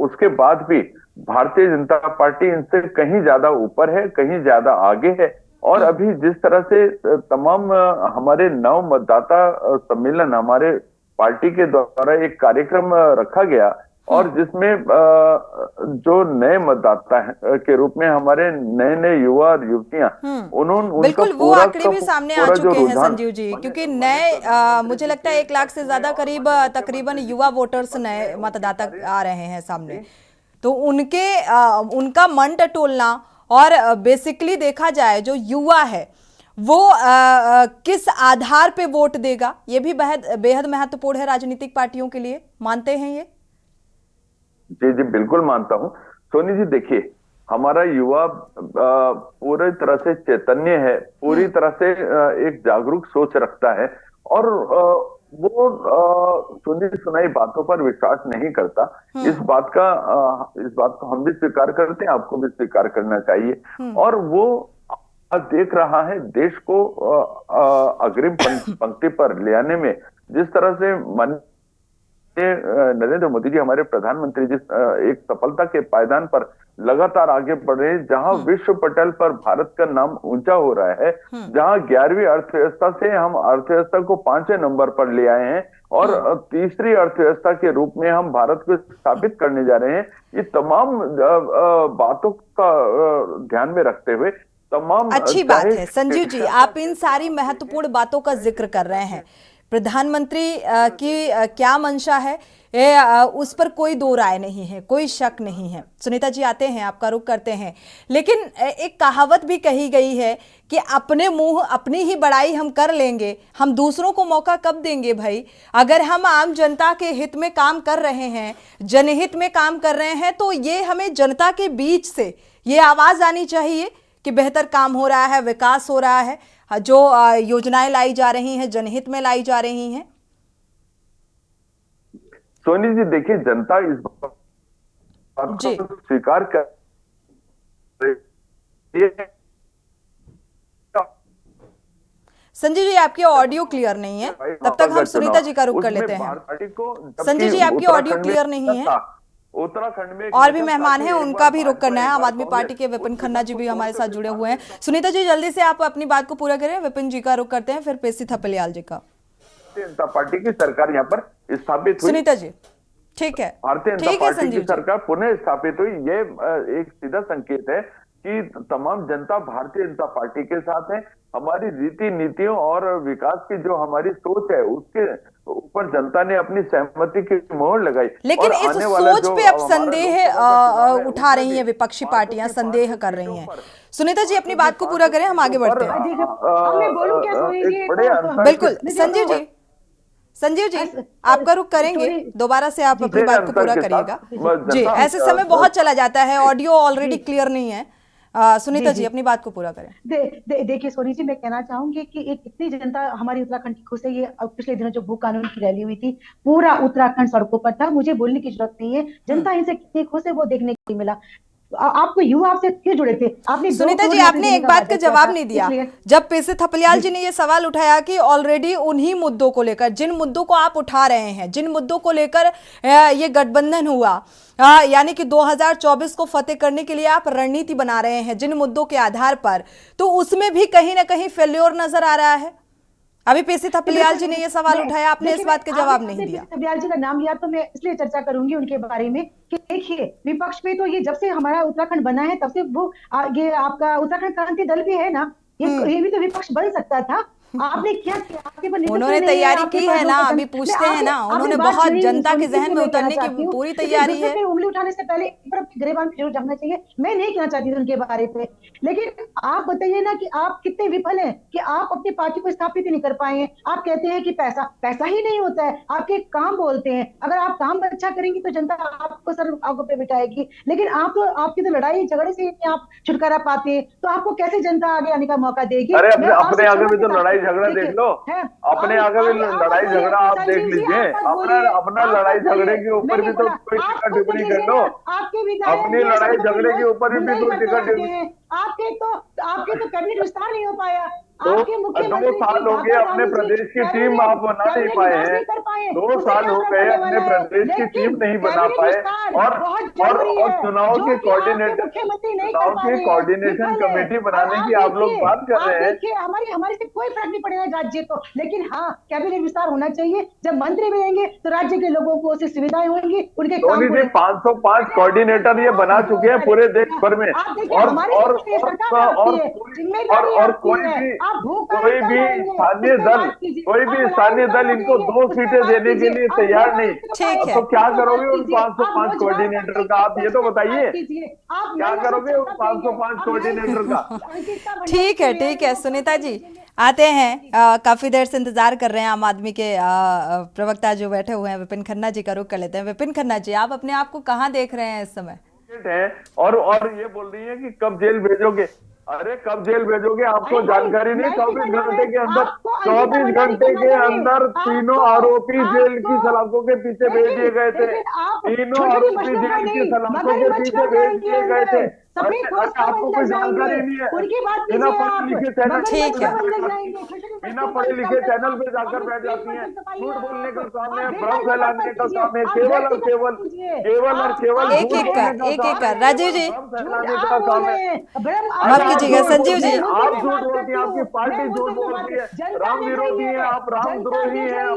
Speaker 11: उसके बाद भी भारतीय जनता पार्टी इनसे कहीं ज्यादा ऊपर है, कहीं ज्यादा आगे है। और अभी जिस तरह से तमाम हमारे नव मतदाता सम्मेलन, हमारे पार्टी के द्वारा एक कार्यक्रम रखा गया, और जिसमें जो नए मतदाता के रूप में हमारे नए युवा और युवतियां, उन्होंने
Speaker 1: बिल्कुल वो आंकड़े भी सामने आ चुके हैं संजीव जी, क्योंकि नए मुझे लगता है 1 लाख से ज्यादा करीब तकरीबन युवा वोटर्स नए मतदाता आ रहे हैं सामने, तो उनका मन टटोलना, और बेसिकली देखा जाए जो युवा है वो किस आधार पे वोट देगा, ये भी बेहद महत्वपूर्ण है राजनीतिक पार्टियों के लिए, मानते हैं ये?
Speaker 11: जी जी बिल्कुल मानता हूं। सोनी जी देखिए, हमारा युवा पूरी तरह से चैतन्य है, पूरी तरह से एक जागरूक सोच रखता है और वो सुनी सुनाई बातों पर विश्वास नहीं करता। इस बात को हम भी स्वीकार करते हैं, आपको भी स्वीकार करना चाहिए। और वो देख रहा है देश को अग्रिम पंक्ति पर ले आने में, जिस तरह से नरेंद्र मोदी जी हमारे प्रधानमंत्री जिस एक सफलता के पायदान पर लगातार आगे बढ़ रहे हैं, जहां विश्व पटल पर भारत का नाम ऊंचा हो रहा है, जहां 11वीं अर्थव्यवस्था से हम अर्थव्यवस्था को 5वें नंबर पर ले आए हैं और तीसरी अर्थव्यवस्था के रूप में हम भारत को स्थापित करने जा रहे हैं। ये तमाम बातों का ध्यान में रखते हुए तमाम
Speaker 1: अच्छी बात है संजीव जी, आप इन सारी महत्वपूर्ण बातों का जिक्र कर रहे हैं। प्रधानमंत्री की क्या मंशा है उस पर कोई दो राय नहीं है, कोई शक नहीं है। सुनीता जी आते हैं, आपका रुख करते हैं, लेकिन एक कहावत भी कही गई है कि अपने मुंह अपनी ही बड़ाई हम कर लेंगे, हम दूसरों को मौका कब देंगे भाई। अगर हम आम जनता के हित में काम कर रहे हैं, जनहित में काम कर रहे हैं, तो ये हमें जनता के बीच से ये आवाज आनी चाहिए कि बेहतर काम हो रहा है, विकास हो रहा है, जो योजनाएं लाई जा रही हैं जनहित में लाई जा रही हैं।
Speaker 11: सोनी जी देखिए, जनता इस बात को स्वीकार कर
Speaker 1: संजीव जी आपकी ऑडियो क्लियर नहीं है, तब तक हम सुनीता जी का रुख कर लेते हैं। संजीव जी आपकी ऑडियो क्लियर नहीं है,
Speaker 11: उत्तराखंड में
Speaker 1: और भी मेहमान हैं उनका भी रुख करना है। आम आदमी पार्टी के विपिन खन्ना जी भी हमारे साथ जुड़े हुए हैं। सुनीता जी जल्दी से आप अपनी बात को पूरा करें, विपिन जी का रुख करते हैं, फिर पेशी थपलियाल जी का।
Speaker 11: भारतीय जनता पार्टी की सरकार यहाँ पर स्थापित हुई।
Speaker 1: सुनीता जी ठीक है,
Speaker 11: भारतीय जनता पार्टी की सरकार पुनः स्थापित हुई, ये एक सीधा संकेत है कि तमाम जनता भारतीय जनता पार्टी के साथ है। हमारी रीति नीतियों और विकास की जो हमारी सोच है उसके ऊपर जनता ने अपनी सहमति की मोहर लगाई।
Speaker 1: लेकिन इस सोच पे अब संदेह उठा रही हैं विपक्षी पार्टियां, संदेह कर रही हैं। सुनीता जी अपनी बात को पूरा करें, हम आगे बढ़ते हैं। बिल्कुल संजीव जी आपका रुख करेंगे, दोबारा से आप अपनी बात को पूरा करिएगा जी। ऐसे समय बहुत चला जाता है, ऑडियो ऑलरेडी क्लियर नहीं है। सुनीता जी अपनी बात को पूरा करें।
Speaker 8: देखिए सोनी जी, मैं कहना चाहूंगी कि एक इतनी जनता हमारी उत्तराखंड की खुश है। ये पिछले दिनों जो भू कानून की रैली हुई थी, पूरा उत्तराखंड सड़कों पर था, मुझे बोलने की जरूरत नहीं है। जनता इनसे कितनी खुश है वो देखने को मिला। आपको युवा आपसे क्यों जुड़े थे आपने?
Speaker 1: सुनीता जी आपने एक बात का जवाब नहीं दिया। जब पेशी थपलियाल जी ने ये सवाल उठाया कि ऑलरेडी उन्हीं मुद्दों को लेकर, जिन मुद्दों को आप उठा रहे हैं, जिन मुद्दों को लेकर ये गठबंधन हुआ, यानी कि 2024 को फतेह करने के लिए आप रणनीति बना रहे हैं जिन मुद्दों के आधार पर, तो उसमें भी कहीं ना कहीं फेल्योर नजर आ रहा है। अभी पेशी थपलियाल जी ने ये सवाल उठाया, आपने इस बात का जवाब नहीं दिया।
Speaker 8: थपलियाल जी का नाम लिया तो मैं इसलिए चर्चा करूंगी उनके बारे में कि देखिए विपक्ष में तो ये जब से हमारा उत्तराखंड बना है तब से वो ये आपका उत्तराखंड क्रांति दल भी है ना, ये भी तो विपक्ष बन सकता था। आपने क्या किया?
Speaker 1: उन्होंने तैयारी की है ना, अभी पूछते हैं ना, उन्होंने बहुत जनता के जहन में उतरने की पूरी तैयारी है।
Speaker 8: उंगली उठाने से पहले गिरेबान जरूर जमना चाहिए। मैं नहीं कहना चाहती थी उनके बारे में, लेकिन आप बताइए ना कि आप कितने विफल हैं कि आप अपनी पार्टी को स्थापित ही नहीं कर पाए हैं। आप कहते हैं कि पैसा ही नहीं होता है, आपके काम बोलते हैं। अगर आप काम अच्छा करेंगी तो जनता आपको सर आंखों पे बिठाएगी, लेकिन आपकी तो लड़ाई झगड़े से आप छुटकारा पाते हैं, तो आपको कैसे जनता आगे आने का मौका देगी?
Speaker 11: अरे अपने आगे भी तो लड़ाई झगड़ा देख लो, अपने आगे भी लड़ाई झगड़ा आप देख लीजिए। अपना लड़ाई झगड़े के ऊपर भी तो कोई टीका टिप्पणी कर लो, अपनी लड़ाई झगड़े के ऊपर भी कोई टीका टिप्पणी।
Speaker 8: आपके तो कैबिनेट विस्तार नहीं हो पाया।
Speaker 11: तो 2 साल हो गए अपने प्रदेश की टीम आप बना नहीं पाए हैं। 2 साल हो गए अपने प्रदेश की टीम नहीं बना पाए, और चुनाव के कोऑर्डिनेशन कमेटी बनाने की आप लोग बात कर रहे हैं।
Speaker 8: देखिए हमारे से कोई फर्क नहीं पड़ेगा राज्य को, लेकिन हाँ कैबिनेट विस्तार होना चाहिए। जब मंत्री बनेंगे तो राज्य के लोगों को उससे सुविधाएं होंगी, उनके काम
Speaker 11: 505 कोऑर्डिनेटर ये बना चुके हैं पूरे देश भर में, और कोई भी
Speaker 12: कोई भी स्थानीय दल इनको 2 सीटें देने के लिए तैयार नहीं।
Speaker 1: ठीक है।
Speaker 12: तो क्या करोगे उन 505 कोऑर्डिनेटर का? आप ये तो बताइए, क्या करोगे उन 505 कोऑर्डिनेटर का?
Speaker 1: ठीक है सुनीता जी, आते हैं। काफी देर से इंतजार कर रहे हैं आम आदमी के प्रवक्ता जो बैठे हुए हैं, विपिन खन्ना जी का रुख कर लेते हैं। विपिन खन्ना जी, आप अपने आप को कहाँ देख रहे हैं इस समय?
Speaker 12: और ये बोल रही है कि कब जेल भेजोगे। अरे कब जेल भेजोगे, आपको जानकारी नहीं? 24 घंटे के अंदर तीनों आरोपी जेल की सलाखों के पीछे भेज दिए गए थे। तीनों आरोपी जेल की सलाखों के पीछे भेज दिए गए थे। आपको कोई जानकारी नहीं है? बिना पढ़े लिखे चैनल, बिना पढ़े लिखे चैनल पे जाकर बैठ जाती हैं। झूठ बोलने का काम है, भ्रम फैलाने का काम है, केवल और केवल
Speaker 1: एक एक कर राजीव जी,
Speaker 12: फैलाने का काम है।
Speaker 1: माफ कीजिएगा संजीव जी,
Speaker 12: आप झूठ बोलती हैं, आपकी पार्टी झूठ बोलती है, राम विरोधी है आप, रामद्रोही हैं।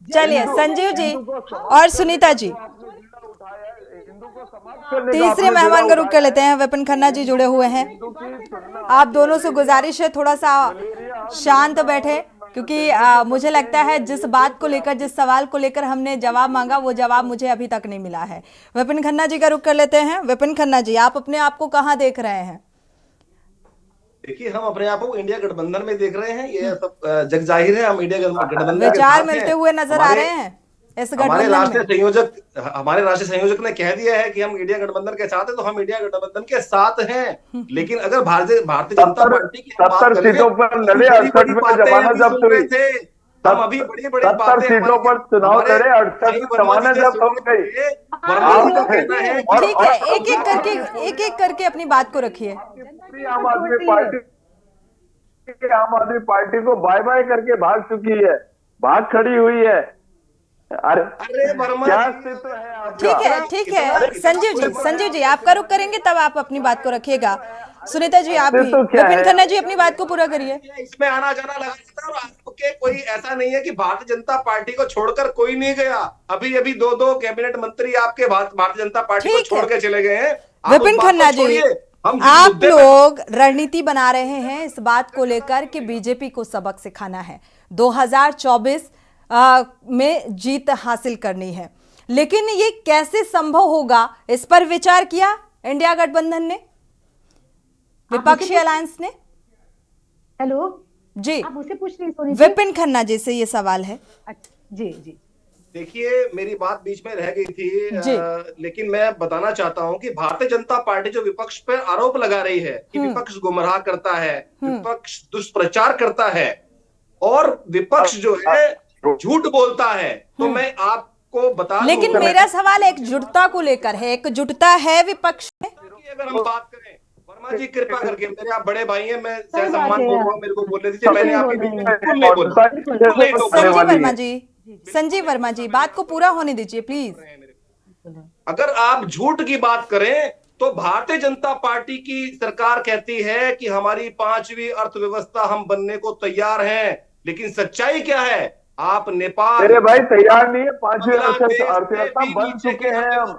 Speaker 1: चलिए संजीव जी और सुनीता जी, तीसरे मेहमान का रुख कर लेते हैं। विपिन खन्ना जी जुड़े हुए हैं, आप दोनों से गुजारिश है थोड़ा सा शांत बैठे, क्योंकि मुझे लगता है जिस बात को लेकर, जिस सवाल को लेकर हमने जवाब मांगा, वो जवाब मुझे अभी तक नहीं मिला है। विपिन खन्ना जी का रुख कर लेते हैं। विपिन खन्ना जी, आप अपने आप को कहाँ देख रहे हैं?
Speaker 9: देखिए, हम अपने आप को इंडिया गठबंधन में देख रहे हैं, ये सब जग जाहिर है। हम इंडिया गठबंधन
Speaker 1: विचार मिलते हुए नजर आ रहे हैं इस
Speaker 9: हमारे
Speaker 1: गठबंधन।
Speaker 9: हमारे राष्ट्रीय संयोजक ने कह दिया है कि हम इंडिया गठबंधन के साथ हैं, तो हम इंडिया गठबंधन के साथ हैं। लेकिन अगर भारतीय जनता पार्टी की
Speaker 12: 70 सीटों पर लड़े, 68 में जमाना जब्त हुई
Speaker 9: थे, हम अभी बड़ी
Speaker 12: 70 सीटों पर चुनाव लड़े, 68 में जमानत जब्त हो गई।
Speaker 1: ठीक है, एक एक करके अपनी बात को रखिए।
Speaker 12: आम आदमी पार्टी को बाय बाय करके भाग चुकी है, भाग खड़ी हुई है। अरे क्या अस्तित्व है आपका?
Speaker 1: ठीक है संजीव जी आपका रुख करेंगे तब आप अपनी बात को रखिएगा। सुनीता जी आप भी, विपिन खन्ना जी अपनी बात को पूरा करिए।
Speaker 9: इसमें आना जाना लगा था, और आपके कोई ऐसा नहीं है कि भारतीय जनता पार्टी को छोड़कर कोई नहीं गया। अभी 2 कैबिनेट मंत्री आपके भारतीय जनता पार्टी को छोड़ के चले गए हैं।
Speaker 1: विपिन खन्ना जी, आप लोग रणनीति बना रहे हैं इस बात को लेकर कि बीजेपी को सबक सिखाना है, 2024 में जीत हासिल करनी है, लेकिन ये कैसे संभव होगा, इस पर विचार किया इंडिया गठबंधन ने, विपक्षी अलायंस ने?
Speaker 8: हेलो
Speaker 1: जी,
Speaker 8: आप उसे पूछ रही हैं?
Speaker 1: विपिन खन्ना जी से ये सवाल है।
Speaker 8: जी
Speaker 9: देखिए, मेरी बात बीच में रह गई थी, लेकिन मैं बताना चाहता हूं कि भारतीय जनता पार्टी जो विपक्ष पर आरोप लगा रही है कि विपक्ष गुमराह करता है, विपक्ष दुष्प्रचार करता है और विपक्ष जो है झूठ बोलता है, तो मैं आपको बता दूं,
Speaker 1: लेकिन मेरा सवाल एकजुटता को लेकर है, एकजुटता है विपक्ष में?
Speaker 9: अगर हम बात करें, वर्मा जी कृपा करके, मेरे आप बड़े भाई हैं, मैं सम्मान बोल रहा हूं, मेरे को बोलने दीजिए। मैंने आपकी बिल्कुल नहीं बोला।
Speaker 1: संजीव वर्मा जी बात को पूरा होने दीजिए प्लीज।
Speaker 9: अगर आप झूठ की बात करें तो भारतीय जनता पार्टी की सरकार कहती है कि हमारी 5वीं अर्थव्यवस्था हम बनने को तैयार हैं, लेकिन सच्चाई क्या है? आप नेपाल,
Speaker 12: मेरे भाई तैयार नहीं है। 5वीं अर्थव्यवस्था बन चुके हैं हम,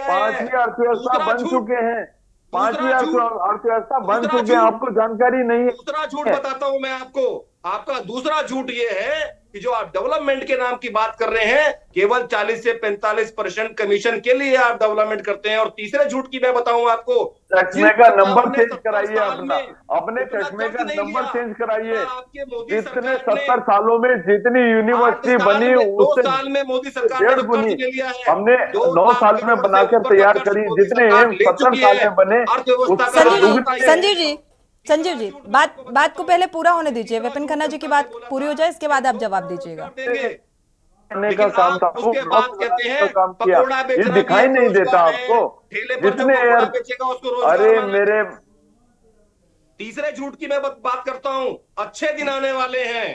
Speaker 12: 5वीं अर्थव्यवस्था बन चुके हैं, 5वीं अर्थव्यवस्था बन चुके हैं, आपको जानकारी नहीं है।
Speaker 9: दूसरा झूठ बताता हूं मैं आपको, आपका दूसरा झूठ ये है कि जो आप डेवलपमेंट के नाम की बात कर रहे हैं, केवल 40 से 45% कमीशन के लिए आप डेवलपमेंट करते हैं। और तीसरे झूठ की मैं बताऊं आपको,
Speaker 12: चश्मे का नंबर चेंज कराइए, अपने चश्मे का नंबर चेंज कराइए। जितने 70 सालों में जितनी यूनिवर्सिटी बनी, उससे
Speaker 9: 2 साल में मोदी सरकार ने
Speaker 12: बनी, हमने 9 साल में बनाकर तैयार करी, जितने 70 साल में बने।
Speaker 1: संजीव जी बात को पहले पूरा होने दीजिए, विपिन खन्ना जी की बात पूरी हो जाए, इसके बाद आप जवाब दीजिएगा।
Speaker 12: करने का काम था, वो काम किया, ये दिखाई नहीं देता आपको? जितने अरे मेरे
Speaker 9: तीसरे झूठ की मैं बात करता हूँ, अच्छे दिन आने वाले हैं।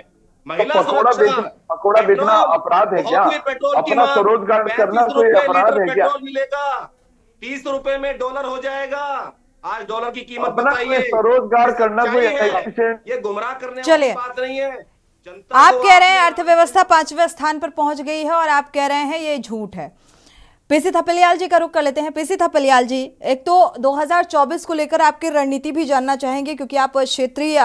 Speaker 12: पकौड़ा बेचना अपराध है क्या? अपना स्वरोजगार करना कोई अपराध है क्या?
Speaker 9: मिलेगा 30 रुपए में डॉलर हो जाएगा। आज डॉलर की कीमत
Speaker 12: अपना
Speaker 9: बताइए।
Speaker 12: स्वरोजगार करना कोई
Speaker 9: ये गुमराह करने वाली बात नहीं है।
Speaker 1: आप कह रहे हैं अर्थव्यवस्था 5वें स्थान पर पहुंच गई है और आप कह रहे हैं ये झूठ है। पीसी थपलियाल जी का रुख कर लेते हैं। पीसी थपलियाल जी, एक तो 2024 को लेकर आपकी रणनीति भी जानना चाहेंगे, क्योंकि आप क्षेत्रीय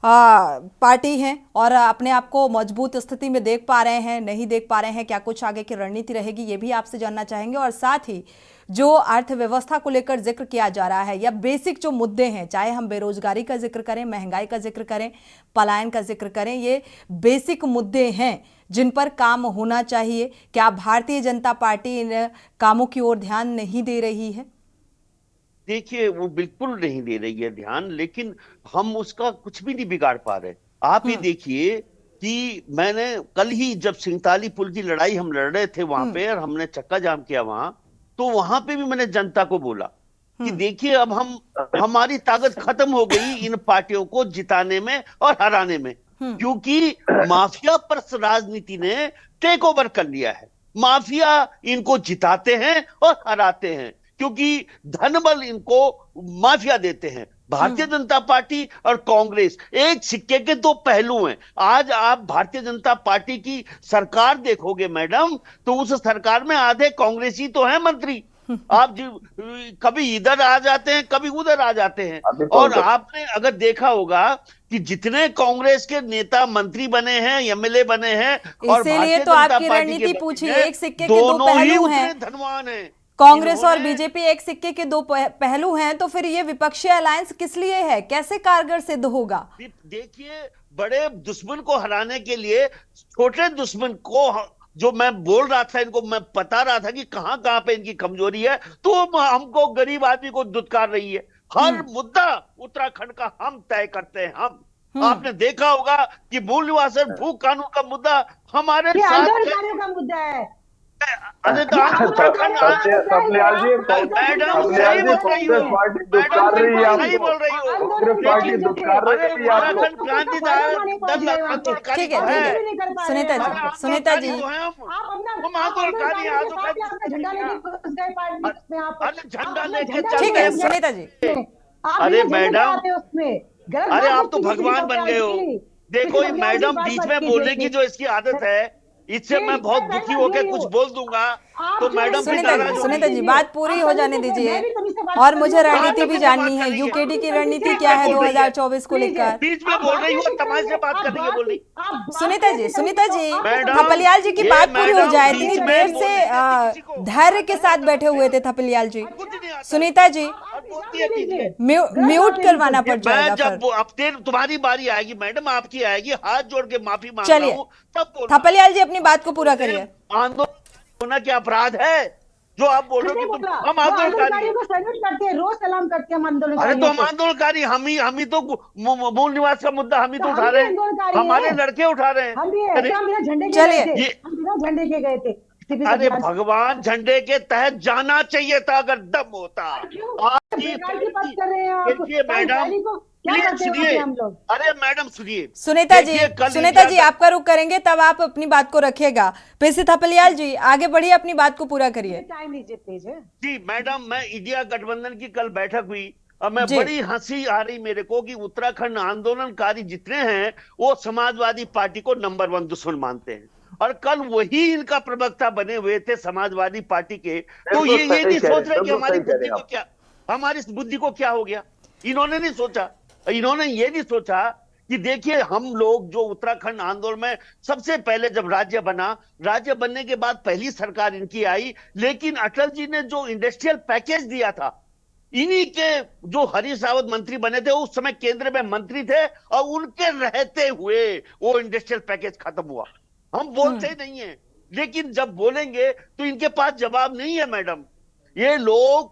Speaker 1: पार्टी हैं और अपने आप को मजबूत स्थिति में देख पा रहे हैं, नहीं देख पा रहे हैं, क्या कुछ आगे की रणनीति रहेगी, ये भी आपसे जानना चाहेंगे। और साथ ही जो अर्थव्यवस्था को लेकर जिक्र किया जा रहा है या बेसिक जो मुद्दे हैं, चाहे हम बेरोजगारी का जिक्र करें, महंगाई का जिक्र करें, पलायन का जिक्र करें, ये बेसिक मुद्दे हैं जिन पर काम होना चाहिए। क्या भारतीय जनता पार्टी इन कामों की ओर ध्यान नहीं दे रही है?
Speaker 10: देखिए, वो बिल्कुल नहीं दे रही है ध्यान, लेकिन हम उसका कुछ भी नहीं बिगाड़ पा रहे। आप ही देखिए कि मैंने कल ही जब सिंगताली पुल की लड़ाई हम लड़ रहे थे वहां पे और हमने चक्का जाम किया वहां, तो वहां पे भी मैंने जनता को बोला कि देखिए अब हमारी ताकत खत्म हो गई इन पार्टियों को जिताने में और हराने में, क्योंकि माफिया पर राजनीति ने टेक ओवर कर लिया है। माफिया इनको जिताते हैं और हराते हैं, क्योंकि धनबल इनको माफिया देते हैं। भारतीय जनता पार्टी और कांग्रेस एक सिक्के के दो पहलू हैं। आज आप भारतीय जनता पार्टी की सरकार देखोगे मैडम, तो उस सरकार में आधे कांग्रेसी तो हैं मंत्री। आप कभी इधर आ जाते हैं, कभी उधर आ जाते हैं। और आपने अगर देखा होगा कि जितने कांग्रेस के नेता मंत्री बने हैं, एमएलए बने हैं, और
Speaker 1: इसीलिए तो आपकी रणनीति पूछी, एक सिक्के के दो पहलू हैं,
Speaker 10: धनवान है।
Speaker 1: कांग्रेस और बीजेपी एक सिक्के के दो पहलू हैं, तो फिर ये विपक्षी अलायंस किस लिए है, कैसे कारगर सिद्ध होगा?
Speaker 10: देखिए, बड़े दुश्मन को हराने के लिए छोटे दुश्मन को, जो मैं बोल रहा था, इनको मैं बता रहा था कि कहां कहां पे इनकी कमजोरी है, तो हमको गरीब आदमी को दुत्कार रही है। हर मुद्दा उत्तराखंड का हम तय करते हैं। हम आपने देखा होगा कि मूल निवास और भू कानून का मुद्दा हमारे साथ
Speaker 8: का मुद्दा है।
Speaker 10: अरे तो उत्तराखंड
Speaker 12: थपलियाल जी कांग्रेस पार्टी दुत्कार रही है,
Speaker 10: सही बोल रही हो,
Speaker 12: कांग्रेस पार्टी दुत्कार रही है।
Speaker 10: उत्तराखंड क्रांति
Speaker 1: ठीक है, सुनीता जी
Speaker 10: झंडा लेके
Speaker 1: ठीक है सुनीता जी।
Speaker 10: अरे मैडम, अरे आप तो भगवान बन गए हो। देखो, ये मैडम बीच में बोलने की जो इसकी आदत है, इससे मैं बहुत दुखी होकर कुछ बोल दूंगा तो मैडम।
Speaker 1: सुनीता जी बात पूरी हो जाने दीजिए, और मुझे रणनीति भी जाननी है। यूकेडी की रणनीति क्या है 2024 को लेकर?
Speaker 10: बीच में बोल रही हो, तमाशे से बात करने बोल रही।
Speaker 1: सुनीता जी थपलियाल जी की बात पूरी हो जाए। इतनी देर से धैर्य के साथ बैठे हुए थे थपलियाल जी। सुनीता जी म्यूट करवाना पड़ जाएगा।
Speaker 10: जब तुम्हारी बारी आएगी मैडम, आपकी आएगी, हाथ जोड़ के माफी मांग
Speaker 1: चलिए, थपलियाल जी अपनी बात को पूरा करिए।
Speaker 10: आंदोलन होना क्या अपराध है जो आप बोल रहे हो? हम आंदोलनकारी
Speaker 8: को सैल्यूट करते हैं, रोज सलाम करते हैं हम आंदोलनकारी।
Speaker 10: अरे तो हम आंदोलनकारी, हम ही तो मूल निवास का मुद्दा हम ही तो उठा रहे हैं, हमारे लड़के उठा रहे हैं।
Speaker 8: हम बिना झंडे के गए थे।
Speaker 10: अरे भगवान, झंडे के तहत जाना चाहिए था अगर दम होता। देखिए मैडम, सुनिए, अरे मैडम सुनिए।
Speaker 1: सुनीता जी आपका रुख करेंगे, तब आप अपनी बात को रखिएगा। पीसी थपलियाल जी आगे बढ़िए, अपनी बात को पूरा करिए।
Speaker 8: टाइम दीजिए प्लीज।
Speaker 10: जी मैडम, मैं इंडिया गठबंधन की कल बैठक हुई और मैं बड़ी हंसी आ रही मेरे को कि उत्तराखंड आंदोलनकारी जितने हैं वो समाजवादी पार्टी को नंबर 1 दुश्मन मानते हैं, और कल वही इनका प्रवक्ता बने हुए थे समाजवादी पार्टी के। तो ये नहीं सोच रहे कि हमारी बुद्धि को क्या हो गया। इन्होंने नहीं सोचा, इन्होंने ये नहीं सोचा कि देखिए, हम लोग जो उत्तराखंड आंदोलन में सबसे पहले जब राज्य बना, राज्य बनने के बाद पहली सरकार इनकी आई, लेकिन अटल जी ने जो इंडस्ट्रियल पैकेज दिया था, इन्हीं के जो हरीश रावत मंत्री बने थे, उस समय केंद्र में मंत्री थे, और उनके रहते हुए वो इंडस्ट्रियल पैकेज खत्म हुआ। हम बोलते नहीं है, लेकिन जब बोलेंगे तो इनके पास जवाब नहीं है मैडम। ये लोग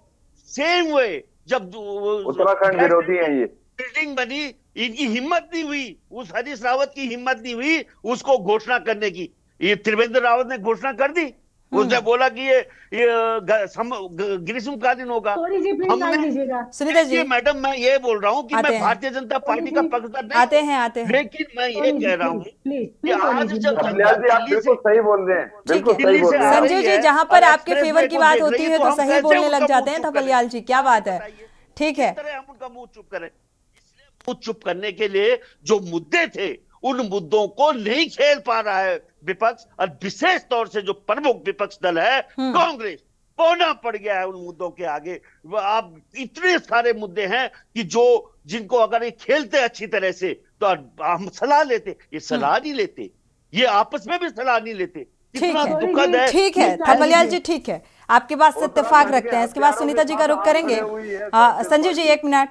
Speaker 10: सेम वे, जब
Speaker 12: उत्तराखंड विरोधी हैं ये,
Speaker 10: बिल्डिंग बनी, इनकी हिम्मत नहीं हुई, उस हरीश रावत की हिम्मत नहीं हुई उसको घोषणा करने की। ये त्रिवेंद्र रावत ने घोषणा कर दी, उसने बोला कि ये ग्रीष्मकालीन होगा।
Speaker 1: सुनीता जी
Speaker 10: मैडम, मैं ये बोल रहा हूँ कि मैं भारतीय जनता पार्टी का पक्षधर नहीं,
Speaker 1: आते हैं,
Speaker 10: लेकिन मैं ये कह रहा हूँ कि आज जब
Speaker 12: आप बिल्कुल सही बोल रहे हैं, बिल्कुल सही बोल रहे हैं।
Speaker 1: संजीव जी, जहां पर आपके फेवर की बात होती है तो सही बोलने लग जाते हैं थपलियाल जी, क्या बात है? ठीक है,
Speaker 10: हम उनका मुंह चुप करें। इसलिए मुंह चुप करने के लिए जो मुद्दे थे, उन मुद्दों को नहीं खेल पा रहा है विपक्ष, और विशेष तौर से जो प्रमुख विपक्ष दल है कांग्रेस, पौना पड़ गया है उन मुद्दों के आगे। आप इतने सारे मुद्दे हैं कि जिनको अगर ये खेलते अच्छी तरह से तो हम सलाह लेते, ये सलाह नहीं लेते, ये आपस में भी सलाह नहीं लेते। कितना दुखद है।
Speaker 1: ठीक है थपलियाल जी, ठीक है, आपके बात से इत्तेफाक रखते हैं। इसके बाद सुनीता जी का रुख करेंगे। संजीव जी 1 मिनट,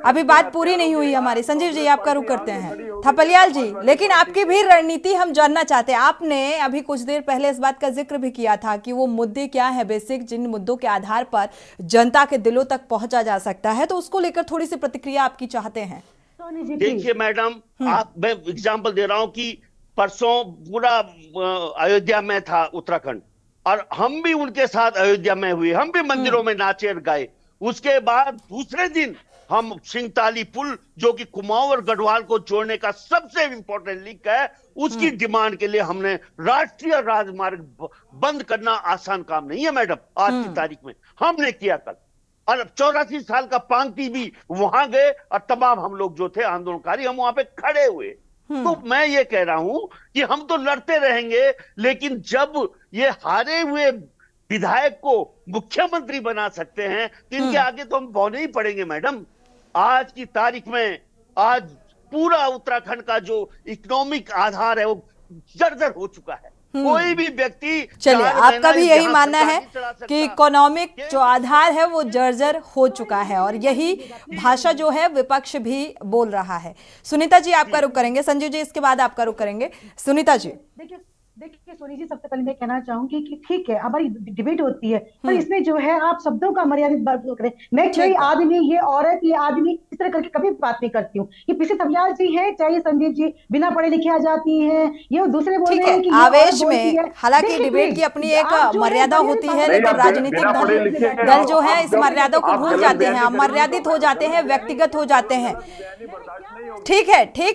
Speaker 1: अभी बात पूरी नहीं हुई हमारी। संजीव जी आपका रुख करते हैं। थपलियाल जी, लेकिन आपकी भी रणनीति हम जानना चाहते हैं। आपने अभी कुछ देर पहले इस बात का जिक्र भी किया था कि वो मुद्दे क्या है बेसिक, जिन मुद्दों के आधार पर जनता के दिलों तक पहुंचा जा सकता है, तो उसको लेकर थोड़ी सी प्रतिक्रिया आपकी चाहते हैं।
Speaker 10: देखिए मैडम, मैं एग्जाम्पल दे रहा हूं कि परसों पूरा अयोध्या में था उत्तराखंड, और हम भी उनके साथ अयोध्या में हुए, हम भी मंदिरों में नाचे और गाए। उसके बाद दूसरे दिन हम सिंगताली पुल, जो कि कुमाऊं और गढ़वाल को जोड़ने का सबसे इंपॉर्टेंट लिंक है, उसकी डिमांड के लिए हमने राष्ट्रीय राजमार्ग बंद करना आसान काम नहीं है मैडम। आज की तारीख में हमने किया कल, और 84 साल का पांगटी भी वहां गए, और तमाम हम लोग जो थे आंदोलनकारी, हम वहां पे खड़े हुए। तो मैं ये कह रहा हूं कि हम तो लड़ते रहेंगे, लेकिन जब ये हारे हुए विधायक को मुख्यमंत्री बना सकते हैं तो इनके आगे तो हम बौने ही पड़ेंगे मैडम। आज की तारीख में आज पूरा उत्तराखंड का जो इकोनॉमिक आधार है वो जर्जर हो चुका है। कोई भी व्यक्ति,
Speaker 1: चलिए आपका भी यही मानना है कि इकोनॉमिक जो आधार है वो जर्जर हो चुका है, और यही भाषा जो है विपक्ष भी बोल रहा है। सुनीता जी आपका रुख करेंगे, संजीव जी इसके बाद आपका रुख करेंगे। सुनीता जी
Speaker 8: देखिए सोनी जी, सबसे पहले मैं कहना चाहूंगी कि ठीक है हमारी डिबेट होती है, पर इसमें जो है आप शब्दों का मर्यादित बात करें। मैं कोई आदमी, ये औरत, ये आदमी, इस तरह करके कभी बात नहीं करती हूँ। ये पीछे थपलियाल जी है, चाहे संदीप जी बिना पढ़े लिखे आ जाती हैं, ये दूसरे बोल रहे हैं कि
Speaker 1: आवेश में, हालांकि डिबेट की अपनी एक मर्यादा होती है, लेकिन राजनीतिक दल जो है इस मर्यादा को भूल जाते हैं, अमर्यादित हो जाते हैं, व्यक्तिगत हो जाते हैं। ठीक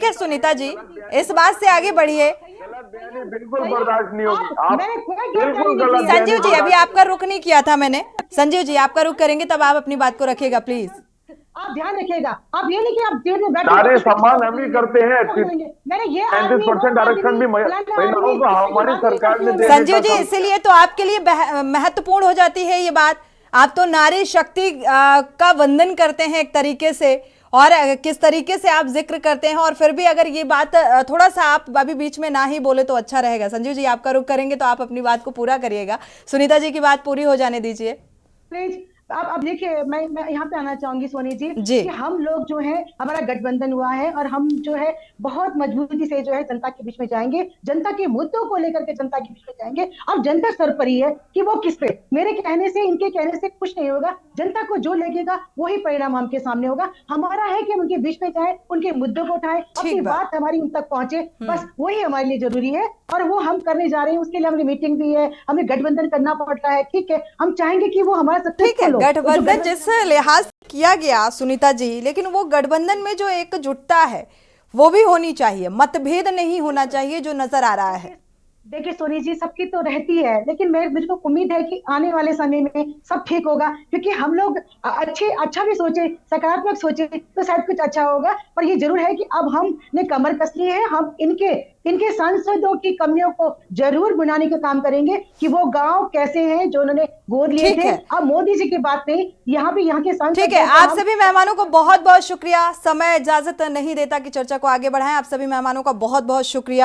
Speaker 1: है सुनीता जी, इस बात से आगे बढ़िए।
Speaker 12: बिल्कुल बर्दाश्त नहीं होगी। बिल्कुल गलत।
Speaker 1: संजीव जी अभी आपका रुख नहीं किया था मैंने। संजीव जी आपका रुख करेंगे, तब आप अपनी बात को रखिएगा प्लीज।
Speaker 8: आप ध्यान रखिएगा, आप ये नहीं कि आप देर में बैठ
Speaker 12: सारे सम्मान हम ही करते हैं।
Speaker 8: मैंने ये
Speaker 12: 35% आरक्षण भी महिलाओं को हमारी सरकार ने।
Speaker 1: संजीव जी इसीलिए तो आपके लिए महत्वपूर्ण हो जाती है ये बात। आप तो नारी शक्ति का वंदन करते हैं एक तरीके से, और किस तरीके से आप जिक्र करते हैं, और फिर भी अगर ये बात थोड़ा सा आप अभी बीच में ना ही बोले तो अच्छा रहेगा। संजीव जी आपका रुख करेंगे तो आप अपनी बात को पूरा करिएगा, सुनीता जी की बात पूरी हो जाने दीजिए
Speaker 8: प्लीज। अब देखिए, मैं यहाँ पे आना चाहूंगी सोनी जी कि हम लोग जो है, हमारा गठबंधन हुआ है और हम जो है बहुत मजबूती से जो है जनता के बीच में जाएंगे, जनता के मुद्दों को लेकर के जनता के बीच में जाएंगे। अब जनता सरपरी है कि वो किस पे, मेरे कहने से, इनके कहने से कुछ नहीं होगा। जनता को जो लगेगा वही परिणाम हमके सामने होगा। हमारा है कि उनके बीच में जाए, उनके मुद्दों को उठाए, अपनी बात हमारी उन तक पहुंचे, बस वही हमारे लिए जरूरी है, और वो हम करने जा रहे हैं। उसके लिए हमारी मीटिंग भी है, हमें गठबंधन करना पड़ता है, ठीक है। हम चाहेंगे कि वो हमारा सक्सेसफुल हो।
Speaker 1: गठबंधन जिस लिहाज किया गया सुनीता जी, लेकिन वो गठबंधन में जो एकजुटता है वो भी होनी चाहिए, मतभेद नहीं होना चाहिए जो नजर आ रहा है।
Speaker 8: देखिए सोनी जी, सबकी तो रहती है, लेकिन मेरे को उम्मीद है कि आने वाले समय में सब ठीक होगा, क्योंकि हम लोग अच्छा भी सोचे, सकारात्मक सोचे तो शायद कुछ अच्छा होगा। पर ये जरूर है कि अब हमने कमर कस ली है, हम इनके सांसदों की कमियों को जरूर बुनाने का काम करेंगे कि वो गांव कैसे हैं जो उन्होंने गोद लिए थे। अब मोदी जी की बात नहीं, यहाँ के सांसद।
Speaker 1: ठीक है, आप सभी मेहमानों को बहुत बहुत शुक्रिया। समय इजाजत नहीं देता कि चर्चा को आगे बढ़ाएं। आप सभी मेहमानों का बहुत बहुत शुक्रिया।